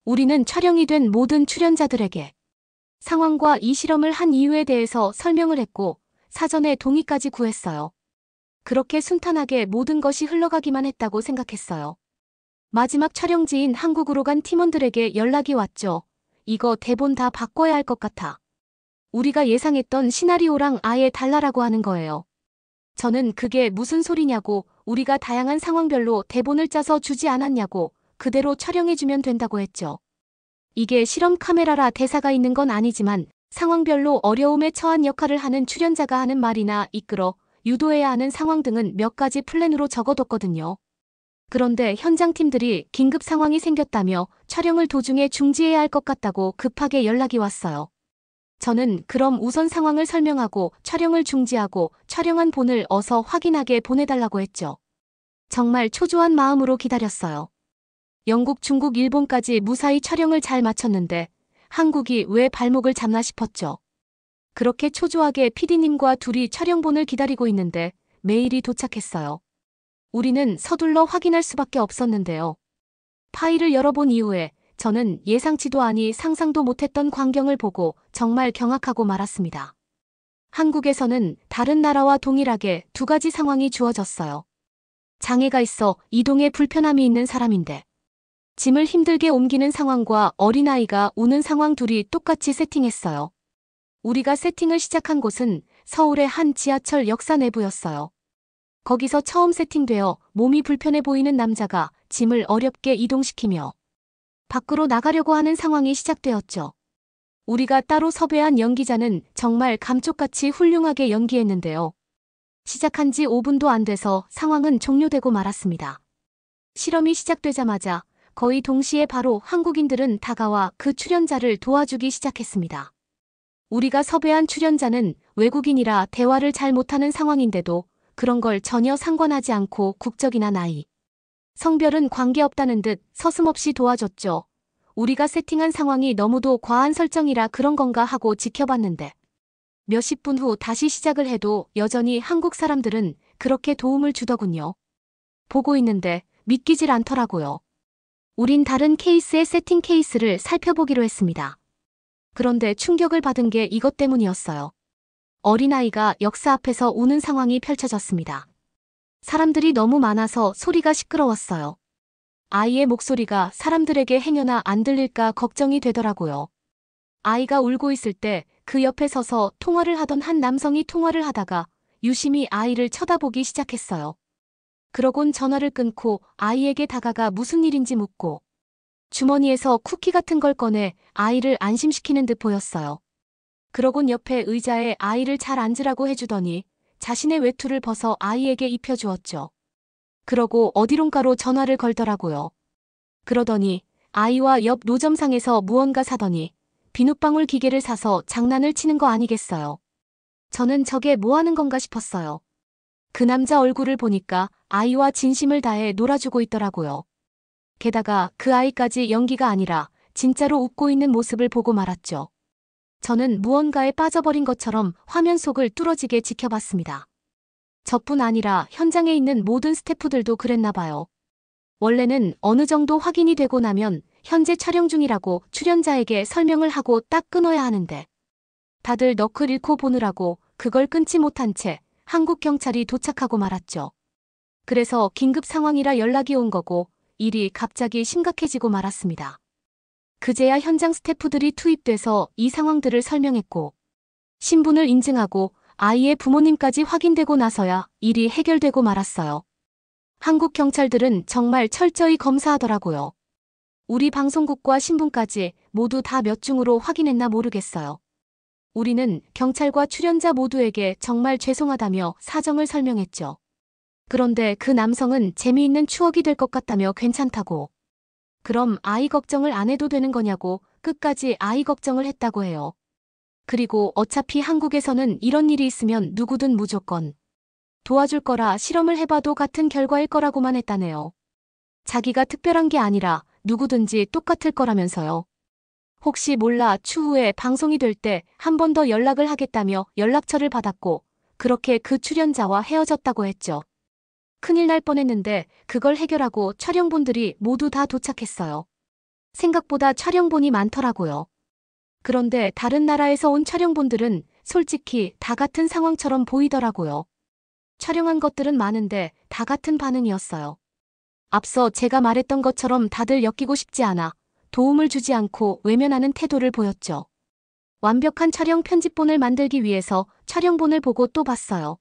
우리는 촬영이 된 모든 출연자들에게 상황과 이 실험을 한 이유에 대해서 설명을 했고 사전에 동의까지 구했어요. 그렇게 순탄하게 모든 것이 흘러가기만 했다고 생각했어요. 마지막 촬영지인 한국으로 간 팀원들에게 연락이 왔죠. 이거 대본 다 바꿔야 할 것 같아. 우리가 예상했던 시나리오랑 아예 달라라고 하는 거예요. 저는 그게 무슨 소리냐고 우리가 다양한 상황별로 대본을 짜서 주지 않았냐고 그대로 촬영해주면 된다고 했죠. 이게 실험 카메라라 대사가 있는 건 아니지만 상황별로 어려움에 처한 역할을 하는 출연자가 하는 말이나 이끌어 유도해야 하는 상황 등은 몇 가지 플랜으로 적어뒀거든요. 그런데 현장팀들이 긴급 상황이 생겼다며 촬영을 도중에 중지해야 할 것 같다고 급하게 연락이 왔어요. 저는 그럼 우선 상황을 설명하고 촬영을 중지하고 촬영한 본을 어서 확인하게 보내달라고 했죠. 정말 초조한 마음으로 기다렸어요. 영국, 중국, 일본까지 무사히 촬영을 잘 마쳤는데 한국이 왜 발목을 잡나 싶었죠. 그렇게 초조하게 PD님과 둘이 촬영본을 기다리고 있는데 메일이 도착했어요. 우리는 서둘러 확인할 수밖에 없었는데요. 파일을 열어본 이후에 저는 예상치도 아니 상상도 못했던 광경을 보고 정말 경악하고 말았습니다. 한국에서는 다른 나라와 동일하게 2가지 상황이 주어졌어요. 장애가 있어 이동에 불편함이 있는 사람인데 짐을 힘들게 옮기는 상황과 어린아이가 우는 상황 둘이 똑같이 세팅했어요. 우리가 세팅을 시작한 곳은 서울의 한 지하철 역사 내부였어요. 거기서 처음 세팅되어 몸이 불편해 보이는 남자가 짐을 어렵게 이동시키며 밖으로 나가려고 하는 상황이 시작되었죠. 우리가 따로 섭외한 연기자는 정말 감쪽같이 훌륭하게 연기했는데요. 시작한 지 5분도 안 돼서 상황은 종료되고 말았습니다. 실험이 시작되자마자 거의 동시에 바로 한국인들은 다가와 그 출연자를 도와주기 시작했습니다. 우리가 섭외한 출연자는 외국인이라 대화를 잘 못하는 상황인데도 그런 걸 전혀 상관하지 않고 국적이나 나이, 성별은 관계없다는 듯 서슴없이 도와줬죠. 우리가 세팅한 상황이 너무도 과한 설정이라 그런 건가 하고 지켜봤는데 몇십 분 후 다시 시작을 해도 여전히 한국 사람들은 그렇게 도움을 주더군요. 보고 있는데 믿기질 않더라고요. 우린 다른 케이스의 세팅 케이스를 살펴보기로 했습니다. 그런데 충격을 받은 게 이것 때문이었어요. 어린아이가 역사 앞에서 우는 상황이 펼쳐졌습니다. 사람들이 너무 많아서 소리가 시끄러웠어요. 아이의 목소리가 사람들에게 행여나 안 들릴까 걱정이 되더라고요. 아이가 울고 있을 때 그 옆에 서서 통화를 하던 한 남성이 통화를 하다가 유심히 아이를 쳐다보기 시작했어요. 그러곤 전화를 끊고 아이에게 다가가 무슨 일인지 묻고 주머니에서 쿠키 같은 걸 꺼내 아이를 안심시키는 듯 보였어요. 그러곤 옆에 의자에 아이를 잘 앉으라고 해주더니 자신의 외투를 벗어 아이에게 입혀주었죠. 그러고 어디론가로 전화를 걸더라고요. 그러더니 아이와 옆 노점상에서 무언가 사더니 비눗방울 기계를 사서 장난을 치는 거 아니겠어요. 저는 저게 뭐 하는 건가 싶었어요. 그 남자 얼굴을 보니까 아이와 진심을 다해 놀아주고 있더라고요. 게다가 그 아이까지 연기가 아니라 진짜로 웃고 있는 모습을 보고 말았죠. 저는 무언가에 빠져버린 것처럼 화면 속을 뚫어지게 지켜봤습니다. 저뿐 아니라 현장에 있는 모든 스태프들도 그랬나 봐요. 원래는 어느 정도 확인이 되고 나면 현재 촬영 중이라고 출연자에게 설명을 하고 딱 끊어야 하는데 다들 너클 잃고 보느라고 그걸 끊지 못한 채 한국 경찰이 도착하고 말았죠. 그래서 긴급 상황이라 연락이 온 거고 일이 갑자기 심각해지고 말았습니다. 그제야 현장 스태프들이 투입돼서 이 상황들을 설명했고 신분을 인증하고 아이의 부모님까지 확인되고 나서야 일이 해결되고 말았어요. 한국 경찰들은 정말 철저히 검사하더라고요. 우리 방송국과 신분까지 모두 다 몇 중으로 확인했나 모르겠어요. 우리는 경찰과 출연자 모두에게 정말 죄송하다며 사정을 설명했죠. 그런데 그 남성은 재미있는 추억이 될 것 같다며 괜찮다고. 그럼 아이 걱정을 안 해도 되는 거냐고 끝까지 아이 걱정을 했다고 해요. 그리고 어차피 한국에서는 이런 일이 있으면 누구든 무조건 도와줄 거라 실험을 해봐도 같은 결과일 거라고만 했다네요. 자기가 특별한 게 아니라 누구든지 똑같을 거라면서요. 혹시 몰라 추후에 방송이 될 때 한 번 더 연락을 하겠다며 연락처를 받았고 그렇게 그 출연자와 헤어졌다고 했죠. 큰일 날 뻔했는데 그걸 해결하고 촬영본들이 모두 다 도착했어요. 생각보다 촬영본이 많더라고요. 그런데 다른 나라에서 온 촬영본들은 솔직히 다 같은 상황처럼 보이더라고요. 촬영한 것들은 많은데 다 같은 반응이었어요. 앞서 제가 말했던 것처럼 다들 엮이고 싶지 않아 도움을 주지 않고 외면하는 태도를 보였죠. 완벽한 촬영 편집본을 만들기 위해서 촬영본을 보고 또 봤어요.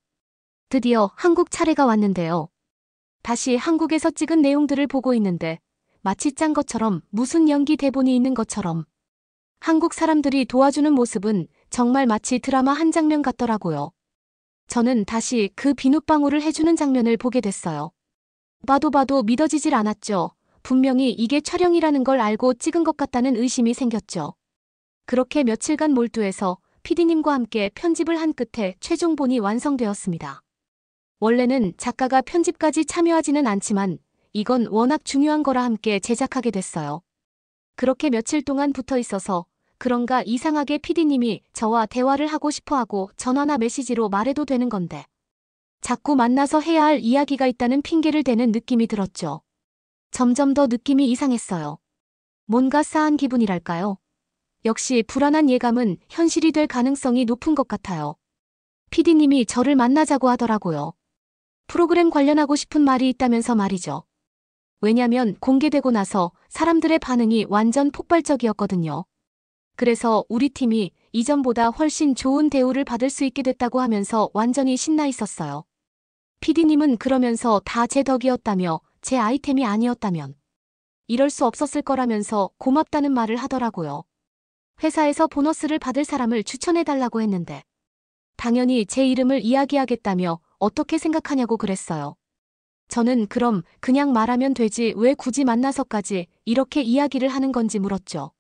드디어 한국 차례가 왔는데요. 다시 한국에서 찍은 내용들을 보고 있는데 마치 짠 것처럼 무슨 연기 대본이 있는 것처럼 한국 사람들이 도와주는 모습은 정말 마치 드라마 한 장면 같더라고요. 저는 다시 그 비눗방울을 해주는 장면을 보게 됐어요. 봐도 믿어지질 않았죠. 분명히 이게 촬영이라는 걸 알고 찍은 것 같다는 의심이 생겼죠. 그렇게 며칠간 몰두해서 PD님과 함께 편집을 한 끝에 최종본이 완성되었습니다. 원래는 작가가 편집까지 참여하지는 않지만 이건 워낙 중요한 거라 함께 제작하게 됐어요. 그렇게 며칠 동안 붙어 있어서 그런가 이상하게 PD님이 저와 대화를 하고 싶어하고 전화나 메시지로 말해도 되는 건데 자꾸 만나서 해야 할 이야기가 있다는 핑계를 대는 느낌이 들었죠. 점점 더 느낌이 이상했어요. 뭔가 싸한 기분이랄까요? 역시 불안한 예감은 현실이 될 가능성이 높은 것 같아요. PD님이 저를 만나자고 하더라고요. 프로그램 관련하고 싶은 말이 있다면서 말이죠. 왜냐면 공개되고 나서 사람들의 반응이 완전 폭발적이었거든요. 그래서 우리 팀이 이전보다 훨씬 좋은 대우를 받을 수 있게 됐다고 하면서 완전히 신나 있었어요. PD님은 그러면서 다 제 덕이었다며 제 아이템이 아니었다면 이럴 수 없었을 거라면서 고맙다는 말을 하더라고요. 회사에서 보너스를 받을 사람을 추천해달라고 했는데 당연히 제 이름을 이야기하겠다며 어떻게 생각하냐고 그랬어요. 저는 그럼 그냥 말하면 되지 왜 굳이 만나서까지 이렇게 이야기를 하는 건지 물었죠.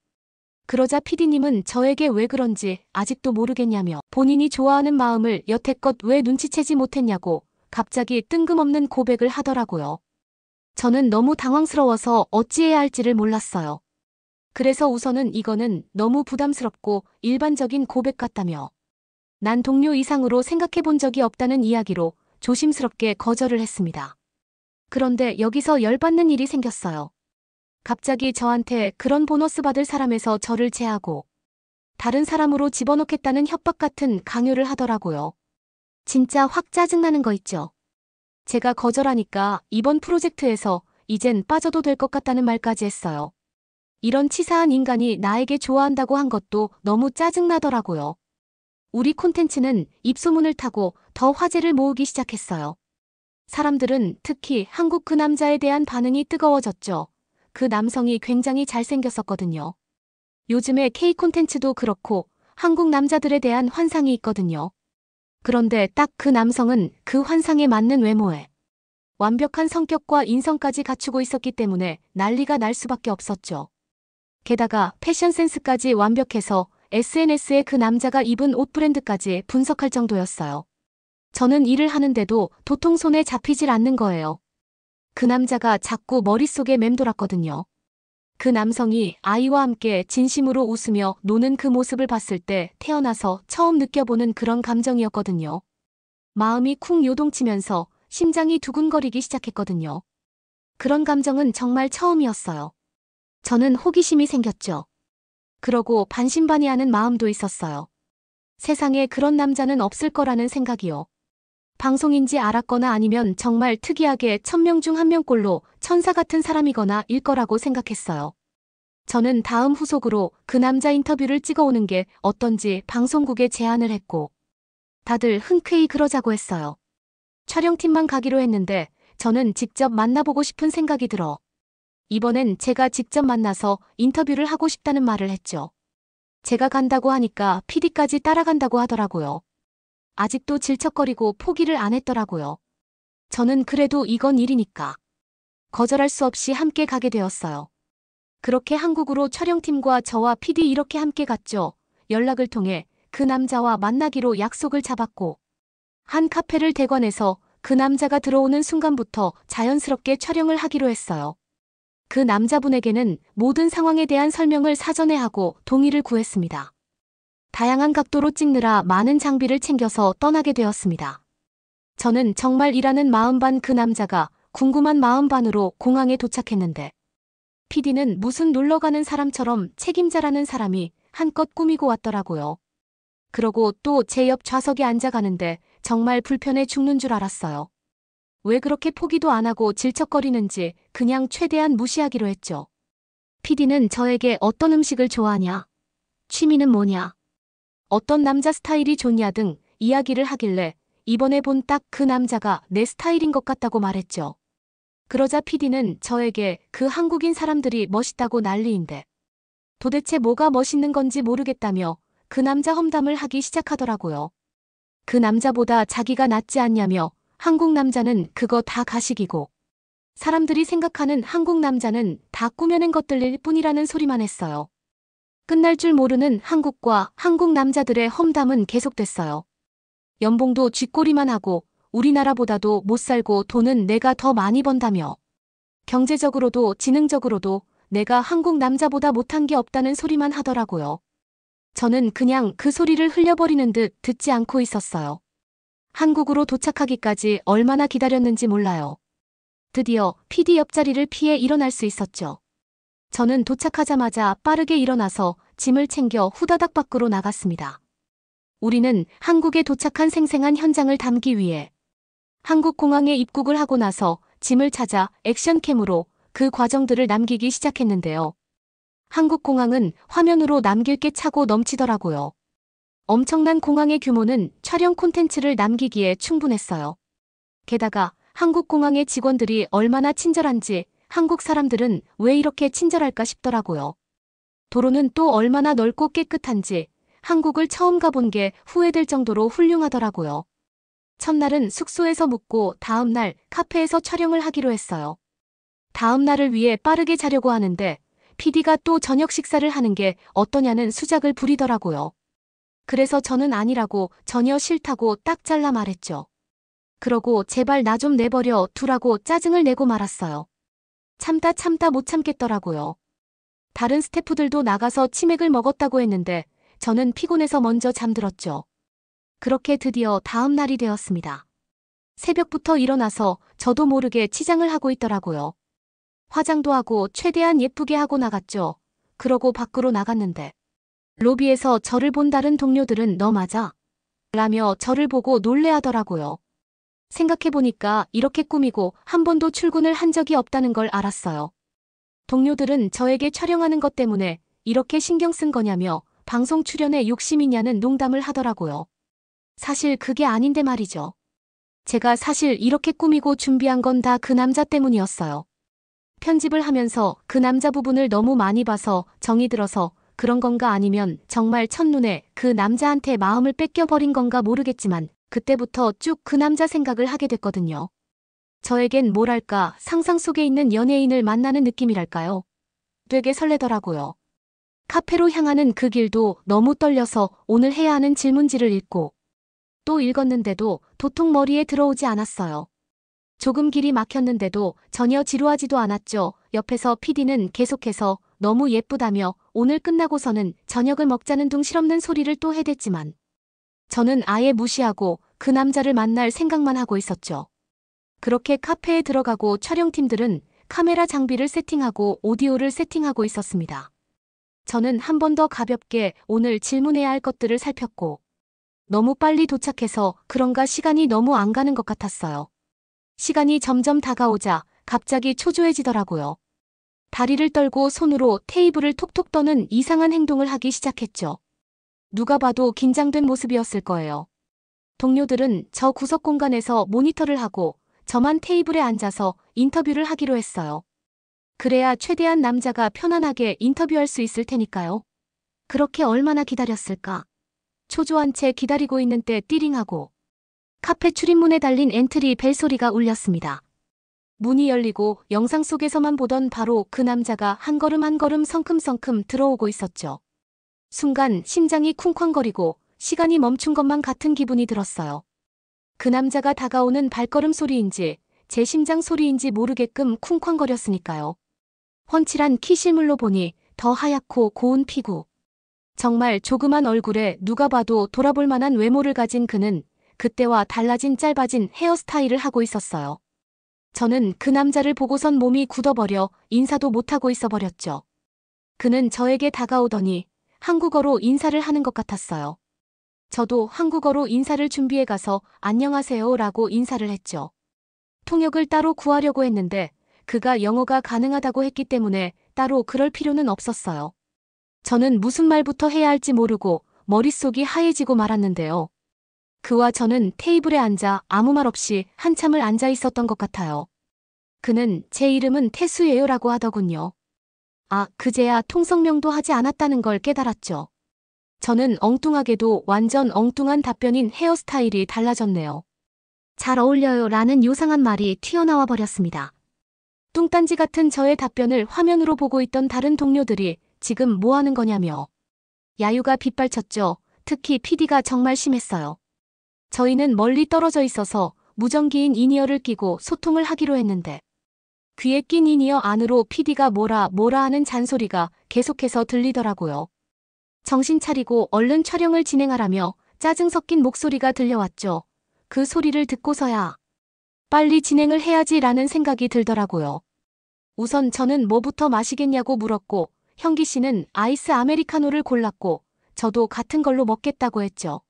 그러자 PD님은 저에게 왜 그런지 아직도 모르겠냐며 본인이 좋아하는 마음을 여태껏 왜 눈치채지 못했냐고 갑자기 뜬금없는 고백을 하더라고요. 저는 너무 당황스러워서 어찌해야 할지를 몰랐어요. 그래서 우선은 이거는 너무 부담스럽고 일반적인 고백 같다며 난 동료 이상으로 생각해 본 적이 없다는 이야기로 조심스럽게 거절을 했습니다. 그런데 여기서 열받는 일이 생겼어요. 갑자기 저한테 그런 보너스 받을 사람에서 저를 제하고 다른 사람으로 집어넣겠다는 협박 같은 강요를 하더라고요. 진짜 확 짜증나는 거 있죠. 제가 거절하니까 이번 프로젝트에서 이젠 빠져도 될 것 같다는 말까지 했어요. 이런 치사한 인간이 나에게 좋아한다고 한 것도 너무 짜증나더라고요. 우리 콘텐츠는 입소문을 타고 더 화제를 모으기 시작했어요. 사람들은 특히 한국 그 남자에 대한 반응이 뜨거워졌죠. 그 남성이 굉장히 잘생겼었거든요. 요즘에 K 콘텐츠도 그렇고 한국 남자들에 대한 환상이 있거든요. 그런데 딱 그 남성은 그 환상에 맞는 외모에 완벽한 성격과 인성까지 갖추고 있었기 때문에 난리가 날 수밖에 없었죠. 게다가 패션 센스까지 완벽해서 SNS에 그 남자가 입은 옷 브랜드까지 분석할 정도였어요. 저는 일을 하는데도 도통 손에 잡히질 않는 거예요. 그 남자가 자꾸 머릿속에 맴돌았거든요. 그 남성이 아이와 함께 진심으로 웃으며 노는 그 모습을 봤을 때 태어나서 처음 느껴보는 그런 감정이었거든요. 마음이 쿵 요동치면서 심장이 두근거리기 시작했거든요. 그런 감정은 정말 처음이었어요. 저는 호기심이 생겼죠. 그러고 반신반의하는 마음도 있었어요. 세상에 그런 남자는 없을 거라는 생각이요. 방송인지 알았거나 아니면 정말 특이하게 1000명 중 1명꼴로 천사 같은 사람이거나 일 거라고 생각했어요. 저는 다음 후속으로 그 남자 인터뷰를 찍어오는 게 어떤지 방송국에 제안을 했고 다들 흔쾌히 그러자고 했어요. 촬영팀만 가기로 했는데 저는 직접 만나보고 싶은 생각이 들어 이번엔 제가 직접 만나서 인터뷰를 하고 싶다는 말을 했죠. 제가 간다고 하니까 PD까지 따라간다고 하더라고요. 아직도 질척거리고 포기를 안 했더라고요. 저는 그래도 이건 일이니까 거절할 수 없이 함께 가게 되었어요. 그렇게 한국으로 촬영팀과 저와 PD 이렇게 함께 갔죠. 연락을 통해 그 남자와 만나기로 약속을 잡았고 한 카페를 대관해서 그 남자가 들어오는 순간부터 자연스럽게 촬영을 하기로 했어요. 그 남자분에게는 모든 상황에 대한 설명을 사전에 하고 동의를 구했습니다. 다양한 각도로 찍느라 많은 장비를 챙겨서 떠나게 되었습니다. 저는 정말 일하는 마음 반 그 남자가 궁금한 마음 반으로 공항에 도착했는데 PD는 무슨 놀러가는 사람처럼 책임자라는 사람이 한껏 꾸미고 왔더라고요. 그러고 또 제 옆 좌석에 앉아가는데 정말 불편해 죽는 줄 알았어요. 왜 그렇게 포기도 안 하고 질척거리는지 그냥 최대한 무시하기로 했죠. PD는 저에게 어떤 음식을 좋아하냐, 취미는 뭐냐, 어떤 남자 스타일이 좋냐 등 이야기를 하길래 이번에 본 딱 그 남자가 내 스타일인 것 같다고 말했죠. 그러자 PD는 저에게 그 한국인 사람들이 멋있다고 난리인데 도대체 뭐가 멋있는 건지 모르겠다며 그 남자 험담을 하기 시작하더라고요. 그 남자보다 자기가 낫지 않냐며 한국 남자는 그거 다 가식이고 사람들이 생각하는 한국 남자는 다 꾸며낸 것들일 뿐이라는 소리만 했어요. 끝날 줄 모르는 한국과 한국 남자들의 험담은 계속됐어요. 연봉도 쥐꼬리만 하고 우리나라보다도 못 살고 돈은 내가 더 많이 번다며 경제적으로도 지능적으로도 내가 한국 남자보다 못한 게 없다는 소리만 하더라고요. 저는 그냥 그 소리를 흘려버리는 듯 듣지 않고 있었어요. 한국으로 도착하기까지 얼마나 기다렸는지 몰라요. 드디어 PD 옆자리를 피해 일어날 수 있었죠. 저는 도착하자마자 빠르게 일어나서 짐을 챙겨 후다닥 밖으로 나갔습니다. 우리는 한국에 도착한 생생한 현장을 담기 위해 한국 공항에 입국을 하고 나서 짐을 찾아 액션캠으로 그 과정들을 남기기 시작했는데요. 한국 공항은 화면으로 남길 게 차고 넘치더라고요. 엄청난 공항의 규모는 촬영 콘텐츠를 남기기에 충분했어요. 게다가 한국 공항의 직원들이 얼마나 친절한지 한국 사람들은 왜 이렇게 친절할까 싶더라고요. 도로는 또 얼마나 넓고 깨끗한지 한국을 처음 가본 게 후회될 정도로 훌륭하더라고요. 첫날은 숙소에서 묵고 다음날 카페에서 촬영을 하기로 했어요. 다음날을 위해 빠르게 자려고 하는데 PD가 또 저녁 식사를 하는 게 어떠냐는 수작을 부리더라고요. 그래서 저는 아니라고 전혀 싫다고 딱 잘라 말했죠. 그러고 제발 나 좀 내버려 두라고 짜증을 내고 말았어요. 참다 못 참겠더라고요. 다른 스태프들도 나가서 치맥을 먹었다고 했는데 저는 피곤해서 먼저 잠들었죠. 그렇게 드디어 다음 날이 되었습니다. 새벽부터 일어나서 저도 모르게 치장을 하고 있더라고요. 화장도 하고 최대한 예쁘게 하고 나갔죠. 그러고 밖으로 나갔는데 로비에서 저를 본 다른 동료들은 너 맞아? 라며 저를 보고 놀래하더라고요. 생각해보니까 이렇게 꾸미고 한 번도 출근을 한 적이 없다는 걸 알았어요. 동료들은 저에게 촬영하는 것 때문에 이렇게 신경 쓴 거냐며 방송 출연에 욕심이냐는 농담을 하더라고요. 사실 그게 아닌데 말이죠. 제가 사실 이렇게 꾸미고 준비한 건 다 그 남자 때문이었어요. 편집을 하면서 그 남자 부분을 너무 많이 봐서 정이 들어서 그런 건가 아니면 정말 첫눈에 그 남자한테 마음을 뺏겨버린 건가 모르겠지만 그때부터 쭉 그 남자 생각을 하게 됐거든요. 저에겐 뭐랄까 상상 속에 있는 연예인을 만나는 느낌이랄까요. 되게 설레더라고요. 카페로 향하는 그 길도 너무 떨려서 오늘 해야 하는 질문지를 읽고 또 읽었는데도 도통 머리에 들어오지 않았어요. 조금 길이 막혔는데도 전혀 지루하지도 않았죠. 옆에서 PD는 계속해서 너무 예쁘다며 오늘 끝나고서는 저녁을 먹자는 둥 실없는 소리를 또 해댔지만 저는 아예 무시하고 그 남자를 만날 생각만 하고 있었죠. 그렇게 카페에 들어가고 촬영팀들은 카메라 장비를 세팅하고 오디오를 세팅하고 있었습니다. 저는 한 번 더 가볍게 오늘 질문해야 할 것들을 살폈고 너무 빨리 도착해서 그런가 시간이 너무 안 가는 것 같았어요. 시간이 점점 다가오자 갑자기 초조해지더라고요. 다리를 떨고 손으로 테이블을 톡톡 떠는 이상한 행동을 하기 시작했죠. 누가 봐도 긴장된 모습이었을 거예요. 동료들은 저 구석 공간에서 모니터를 하고 저만 테이블에 앉아서 인터뷰를 하기로 했어요. 그래야 최대한 남자가 편안하게 인터뷰할 수 있을 테니까요. 그렇게 얼마나 기다렸을까? 초조한 채 기다리고 있는 때 띠링하고 카페 출입문에 달린 엔트리 벨 소리가 울렸습니다. 문이 열리고 영상 속에서만 보던 바로 그 남자가 한 걸음 한 걸음 성큼성큼 들어오고 있었죠. 순간 심장이 쿵쾅거리고 시간이 멈춘 것만 같은 기분이 들었어요. 그 남자가 다가오는 발걸음 소리인지 제 심장 소리인지 모르게끔 쿵쾅거렸으니까요. 훤칠한 키 실물로 보니 더 하얗고 고운 피구. 정말 조그만 얼굴에 누가 봐도 돌아볼 만한 외모를 가진 그는 그때와 달라진 짧아진 헤어스타일을 하고 있었어요. 저는 그 남자를 보고선 몸이 굳어버려 인사도 못하고 있어버렸죠. 그는 저에게 다가오더니 한국어로 인사를 하는 것 같았어요. 저도 한국어로 인사를 준비해 가서 안녕하세요 라고 인사를 했죠. 통역을 따로 구하려고 했는데 그가 영어가 가능하다고 했기 때문에 따로 그럴 필요는 없었어요. 저는 무슨 말부터 해야 할지 모르고 머릿속이 하얘지고 말았는데요. 그와 저는 테이블에 앉아 아무 말 없이 한참을 앉아 있었던 것 같아요. 그는 제 이름은 태수예요라고 하더군요. 아, 그제야 통성명도 하지 않았다는 걸 깨달았죠. 저는 엉뚱하게도 완전 엉뚱한 답변인 헤어스타일이 달라졌네요. 잘 어울려요 라는 요상한 말이 튀어나와 버렸습니다. 뚱딴지 같은 저의 답변을 화면으로 보고 있던 다른 동료들이 지금 뭐 하는 거냐며 야유가 빗발쳤죠. 특히 PD가 정말 심했어요. 저희는 멀리 떨어져 있어서 무전기인 인이어를 끼고 소통을 하기로 했는데 귀에 낀 인이어 안으로 PD가 뭐라 하는 잔소리가 계속해서 들리더라고요. 정신 차리고 얼른 촬영을 진행하라며 짜증 섞인 목소리가 들려왔죠. 그 소리를 듣고서야 빨리 진행을 해야지라는 생각이 들더라고요. 우선 저는 뭐부터 마시겠냐고 물었고 형기 씨는 아이스 아메리카노를 골랐고 저도 같은 걸로 먹겠다고 했죠.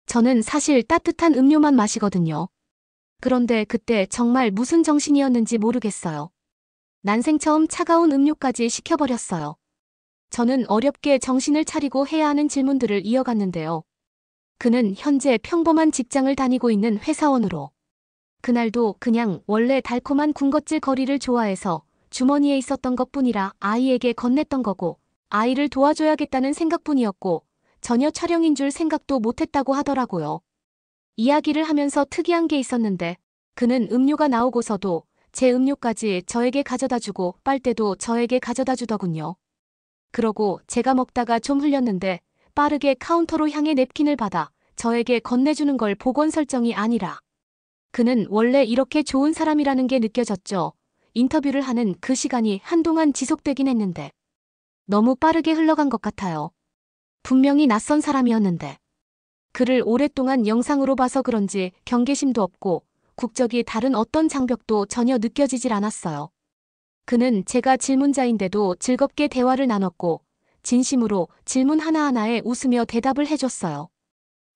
저는 사실 따뜻한 음료만 마시거든요. 그런데 그때 정말 무슨 정신이었는지 모르겠어요. 난생 처음 차가운 음료까지 시켜버렸어요. 저는 어렵게 정신을 차리고 해야 하는 질문들을 이어갔는데요. 그는 현재 평범한 직장을 다니고 있는 회사원으로 그날도 그냥 원래 달콤한 군것질 거리를 좋아해서 주머니에 있었던 것뿐이라 아이에게 건넸던 거고 아이를 도와줘야겠다는 생각뿐이었고 전혀 촬영인 줄 생각도 못했다고 하더라고요. 이야기를 하면서 특이한 게 있었는데 그는 음료가 나오고서도 제 음료까지 저에게 가져다주고 빨대도 저에게 가져다주더군요. 그러고 제가 먹다가 좀 흘렸는데 빠르게 카운터로 향해 냅킨을 받아 저에게 건네주는 걸 복원 설정이 아니라 그는 원래 이렇게 좋은 사람이라는 게 느껴졌죠. 인터뷰를 하는 그 시간이 한동안 지속되긴 했는데 너무 빠르게 흘러간 것 같아요. 분명히 낯선 사람이었는데 그를 오랫동안 영상으로 봐서 그런지 경계심도 없고 국적이 다른 어떤 장벽도 전혀 느껴지질 않았어요. 그는 제가 질문자인데도 즐겁게 대화를 나눴고 진심으로 질문 하나하나에 웃으며 대답을 해줬어요.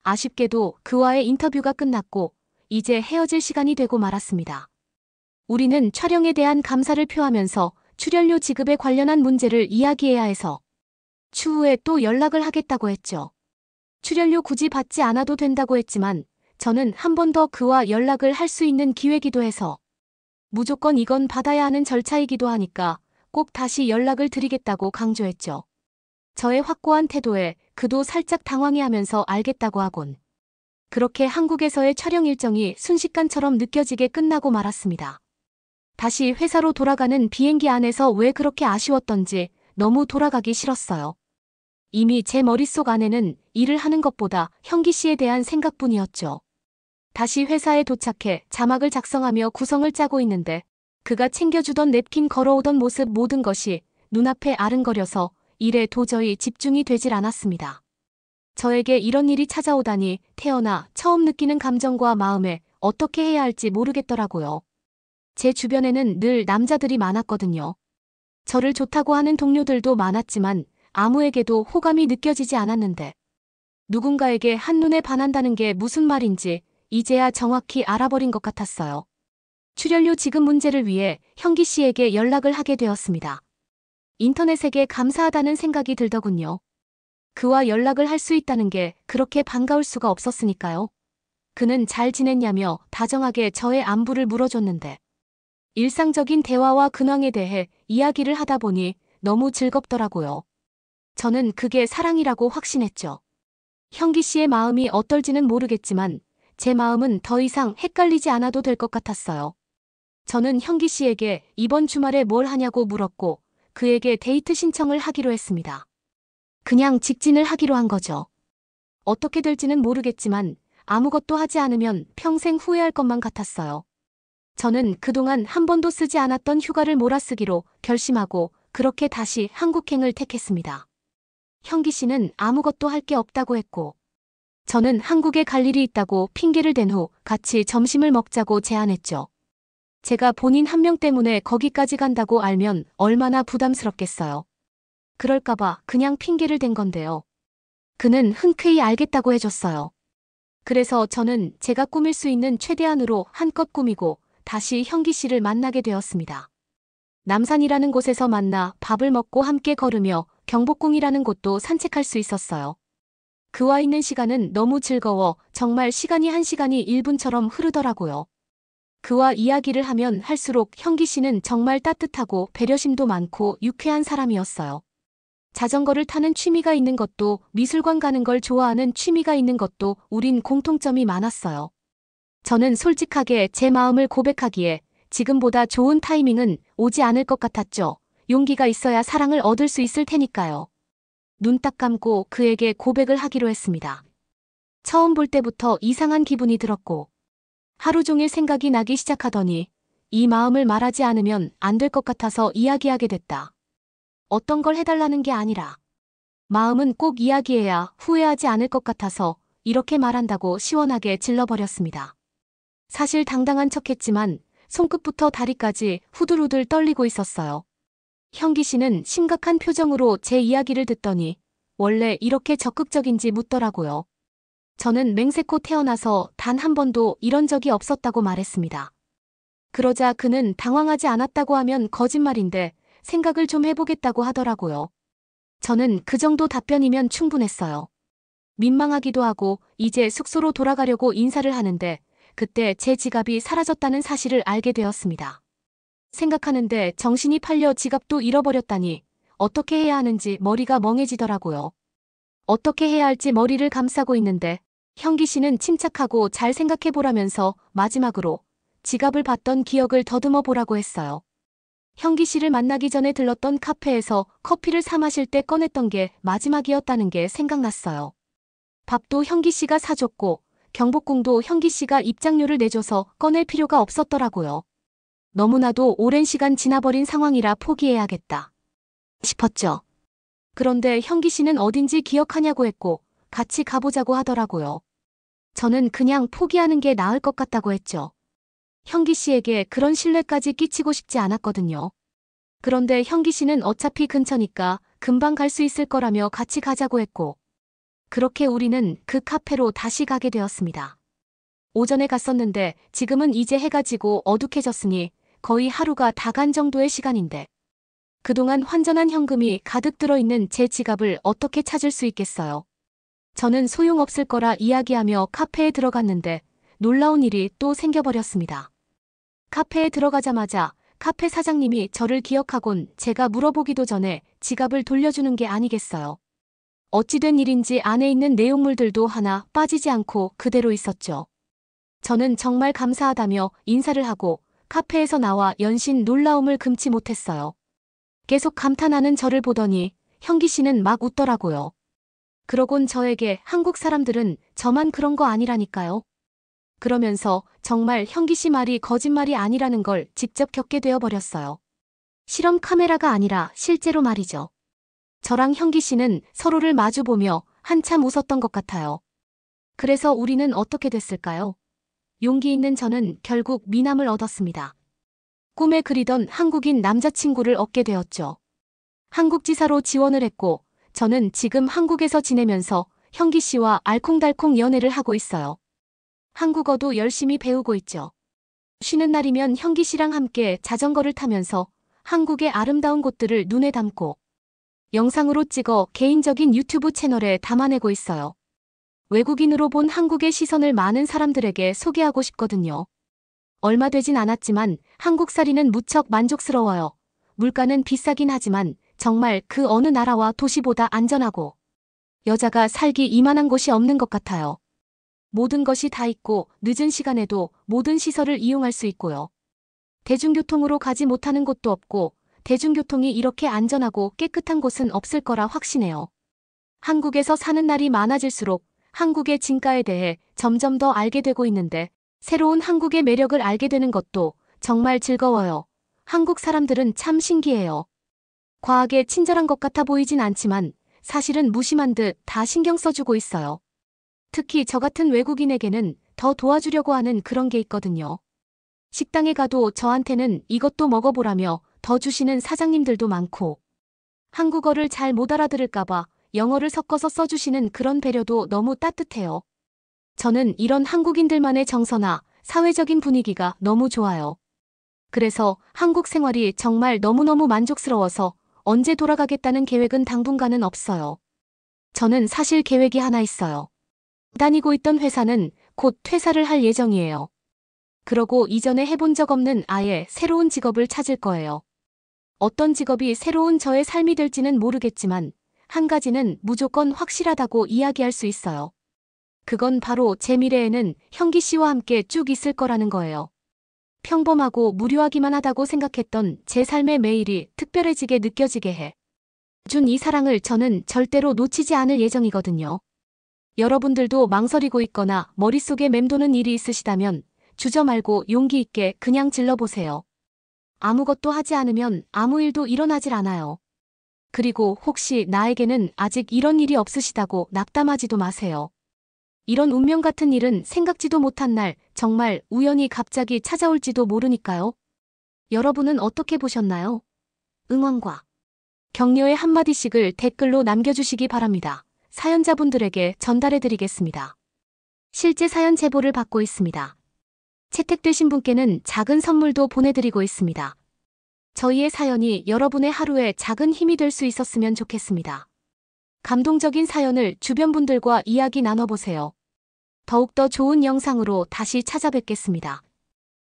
아쉽게도 그와의 인터뷰가 끝났고 이제 헤어질 시간이 되고 말았습니다. 우리는 촬영에 대한 감사를 표하면서 출연료 지급에 관련한 문제를 이야기해야 해서 추후에 또 연락을 하겠다고 했죠. 출연료 굳이 받지 않아도 된다고 했지만 저는 한 번 더 그와 연락을 할 수 있는 기회기도 해서 무조건 이건 받아야 하는 절차이기도 하니까 꼭 다시 연락을 드리겠다고 강조했죠. 저의 확고한 태도에 그도 살짝 당황해하면서 알겠다고 하곤 그렇게 한국에서의 촬영 일정이 순식간처럼 느껴지게 끝나고 말았습니다. 다시 회사로 돌아가는 비행기 안에서 왜 그렇게 아쉬웠던지 너무 돌아가기 싫었어요. 이미 제 머릿속 안에는 일을 하는 것보다 현기 씨에 대한 생각뿐이었죠. 다시 회사에 도착해 자막을 작성하며 구성을 짜고 있는데 그가 챙겨주던 냅킨 걸어오던 모습 모든 것이 눈앞에 아른거려서 일에 도저히 집중이 되질 않았습니다. 저에게 이런 일이 찾아오다니 태어나 처음 느끼는 감정과 마음에 어떻게 해야 할지 모르겠더라고요. 제 주변에는 늘 남자들이 많았거든요. 저를 좋다고 하는 동료들도 많았지만 아무에게도 호감이 느껴지지 않았는데 누군가에게 한눈에 반한다는 게 무슨 말인지 이제야 정확히 알아버린 것 같았어요. 출연료 지급 문제를 위해 현기 씨에게 연락을 하게 되었습니다. 인터넷에게 감사하다는 생각이 들더군요. 그와 연락을 할 수 있다는 게 그렇게 반가울 수가 없었으니까요. 그는 잘 지냈냐며 다정하게 저의 안부를 물어줬는데 일상적인 대화와 근황에 대해 이야기를 하다 보니 너무 즐겁더라고요. 저는 그게 사랑이라고 확신했죠. 현기 씨의 마음이 어떨지는 모르겠지만 제 마음은 더 이상 헷갈리지 않아도 될 것 같았어요. 저는 현기 씨에게 이번 주말에 뭘 하냐고 물었고 그에게 데이트 신청을 하기로 했습니다. 그냥 직진을 하기로 한 거죠. 어떻게 될지는 모르겠지만 아무것도 하지 않으면 평생 후회할 것만 같았어요. 저는 그동안 한 번도 쓰지 않았던 휴가를 몰아쓰기로 결심하고 그렇게 다시 한국행을 택했습니다. 현기 씨는 아무것도 할 게 없다고 했고 저는 한국에 갈 일이 있다고 핑계를 댄 후 같이 점심을 먹자고 제안했죠. 제가 본인 한 명 때문에 거기까지 간다고 알면 얼마나 부담스럽겠어요. 그럴까봐 그냥 핑계를 댄 건데요. 그는 흔쾌히 알겠다고 해줬어요. 그래서 저는 제가 꾸밀 수 있는 최대한으로 한껏 꾸미고 다시 현기 씨를 만나게 되었습니다. 남산이라는 곳에서 만나 밥을 먹고 함께 걸으며 경복궁이라는 곳도 산책할 수 있었어요. 그와 있는 시간은 너무 즐거워 정말 시간이 1시간이 1분처럼 흐르더라고요. 그와 이야기를 하면 할수록 현기 씨는 정말 따뜻하고 배려심도 많고 유쾌한 사람이었어요. 자전거를 타는 취미가 있는 것도 미술관 가는 걸 좋아하는 취미가 있는 것도 우린 공통점이 많았어요. 저는 솔직하게 제 마음을 고백하기에 지금보다 좋은 타이밍은 오지 않을 것 같았죠. 용기가 있어야 사랑을 얻을 수 있을 테니까요. 눈 딱 감고 그에게 고백을 하기로 했습니다. 처음 볼 때부터 이상한 기분이 들었고 하루 종일 생각이 나기 시작하더니 이 마음을 말하지 않으면 안 될 것 같아서 이야기하게 됐다. 어떤 걸 해달라는 게 아니라 마음은 꼭 이야기해야 후회하지 않을 것 같아서 이렇게 말한다고 시원하게 질러버렸습니다. 사실 당당한 척했지만 손끝부터 다리까지 후들후들 떨리고 있었어요. 현기 씨는 심각한 표정으로 제 이야기를 듣더니 원래 이렇게 적극적인지 묻더라고요. 저는 맹세코 태어나서 단 한 번도 이런 적이 없었다고 말했습니다. 그러자 그는 당황하지 않았다고 하면 거짓말인데 생각을 좀 해보겠다고 하더라고요. 저는 그 정도 답변이면 충분했어요. 민망하기도 하고 이제 숙소로 돌아가려고 인사를 하는데 그때 제 지갑이 사라졌다는 사실을 알게 되었습니다. 생각하는데 정신이 팔려 지갑도 잃어버렸다니 어떻게 해야 하는지 머리가 멍해지더라고요. 어떻게 해야 할지 머리를 감싸고 있는데 현기 씨는 침착하고 잘 생각해보라면서 마지막으로 지갑을 봤던 기억을 더듬어 보라고 했어요. 현기 씨를 만나기 전에 들렀던 카페에서 커피를 사 마실 때 꺼냈던 게 마지막이었다는 게 생각났어요. 밥도 현기 씨가 사줬고 경복궁도 현기 씨가 입장료를 내줘서 꺼낼 필요가 없었더라고요. 너무나도 오랜 시간 지나버린 상황이라 포기해야겠다 싶었죠. 그런데 현기 씨는 어딘지 기억하냐고 했고 같이 가보자고 하더라고요. 저는 그냥 포기하는 게 나을 것 같다고 했죠. 현기 씨에게 그런 신뢰까지 끼치고 싶지 않았거든요. 그런데 현기 씨는 어차피 근처니까 금방 갈 수 있을 거라며 같이 가자고 했고 그렇게 우리는 그 카페로 다시 가게 되었습니다. 오전에 갔었는데 지금은 이제 해가 지고 어둑해졌으니 거의 하루가 다 간 정도의 시간인데 그동안 환전한 현금이 가득 들어있는 제 지갑을 어떻게 찾을 수 있겠어요. 저는 소용없을 거라 이야기하며 카페에 들어갔는데 놀라운 일이 또 생겨버렸습니다. 카페에 들어가자마자 카페 사장님이 저를 기억하곤 제가 물어보기도 전에 지갑을 돌려주는 게 아니겠어요. 어찌된 일인지 안에 있는 내용물들도 하나 빠지지 않고 그대로 있었죠. 저는 정말 감사하다며 인사를 하고 카페에서 나와 연신 놀라움을 금치 못했어요. 계속 감탄하는 저를 보더니 현기 씨는 막 웃더라고요. 그러곤 저에게 한국 사람들은 저만 그런 거 아니라니까요. 그러면서 정말 현기 씨 말이 거짓말이 아니라는 걸 직접 겪게 되어 버렸어요. 실험 카메라가 아니라 실제로 말이죠. 저랑 현기 씨는 서로를 마주보며 한참 웃었던 것 같아요. 그래서 우리는 어떻게 됐을까요? 용기 있는 저는 결국 미남을 얻었습니다. 꿈에 그리던 한국인 남자친구를 얻게 되었죠. 한국지사로 지원을 했고 저는 지금 한국에서 지내면서 현기 씨와 알콩달콩 연애를 하고 있어요. 한국어도 열심히 배우고 있죠. 쉬는 날이면 현기 씨랑 함께 자전거를 타면서 한국의 아름다운 곳들을 눈에 담고 영상으로 찍어 개인적인 유튜브 채널에 담아내고 있어요. 외국인으로 본 한국의 시선을 많은 사람들에게 소개하고 싶거든요. 얼마 되진 않았지만 한국살이는 무척 만족스러워요. 물가는 비싸긴 하지만 정말 그 어느 나라와 도시보다 안전하고 여자가 살기 이만한 곳이 없는 것 같아요. 모든 것이 다 있고 늦은 시간에도 모든 시설을 이용할 수 있고요. 대중교통으로 가지 못하는 곳도 없고 대중교통이 이렇게 안전하고 깨끗한 곳은 없을 거라 확신해요. 한국에서 사는 날이 많아질수록 한국의 진가에 대해 점점 더 알게 되고 있는데 새로운 한국의 매력을 알게 되는 것도 정말 즐거워요. 한국 사람들은 참 신기해요. 과하게 친절한 것 같아 보이진 않지만 사실은 무심한 듯 다 신경 써주고 있어요. 특히 저 같은 외국인에게는 더 도와주려고 하는 그런 게 있거든요. 식당에 가도 저한테는 이것도 먹어보라며 더 주시는 사장님들도 많고 한국어를 잘 못 알아들을까봐 영어를 섞어서 써주시는 그런 배려도 너무 따뜻해요. 저는 이런 한국인들만의 정서나 사회적인 분위기가 너무 좋아요. 그래서 한국 생활이 정말 너무너무 만족스러워서 언제 돌아가겠다는 계획은 당분간은 없어요. 저는 사실 계획이 하나 있어요. 다니고 있던 회사는 곧 퇴사를 할 예정이에요. 그러고 이전에 해본 적 없는 아예 새로운 직업을 찾을 거예요. 어떤 직업이 새로운 저의 삶이 될지는 모르겠지만 한 가지는 무조건 확실하다고 이야기할 수 있어요. 그건 바로 제 미래에는 현기 씨와 함께 쭉 있을 거라는 거예요. 평범하고 무료하기만 하다고 생각했던 제 삶의 매일이 특별해지게 느껴지게 해 준 이 사랑을 저는 절대로 놓치지 않을 예정이거든요. 여러분들도 망설이고 있거나 머릿속에 맴도는 일이 있으시다면 주저 말고 용기 있게 그냥 질러보세요. 아무것도 하지 않으면 아무 일도 일어나질 않아요. 그리고 혹시 나에게는 아직 이런 일이 없으시다고 낙담하지도 마세요. 이런 운명 같은 일은 생각지도 못한 날 정말 우연히 갑자기 찾아올지도 모르니까요. 여러분은 어떻게 보셨나요? 응원과 격려의 한마디씩을 댓글로 남겨주시기 바랍니다. 사연자분들에게 전달해드리겠습니다. 실제 사연 제보를 받고 있습니다. 채택되신 분께는 작은 선물도 보내드리고 있습니다. 저희의 사연이 여러분의 하루에 작은 힘이 될 수 있었으면 좋겠습니다. 감동적인 사연을 주변 분들과 이야기 나눠보세요. 더욱더 좋은 영상으로 다시 찾아뵙겠습니다.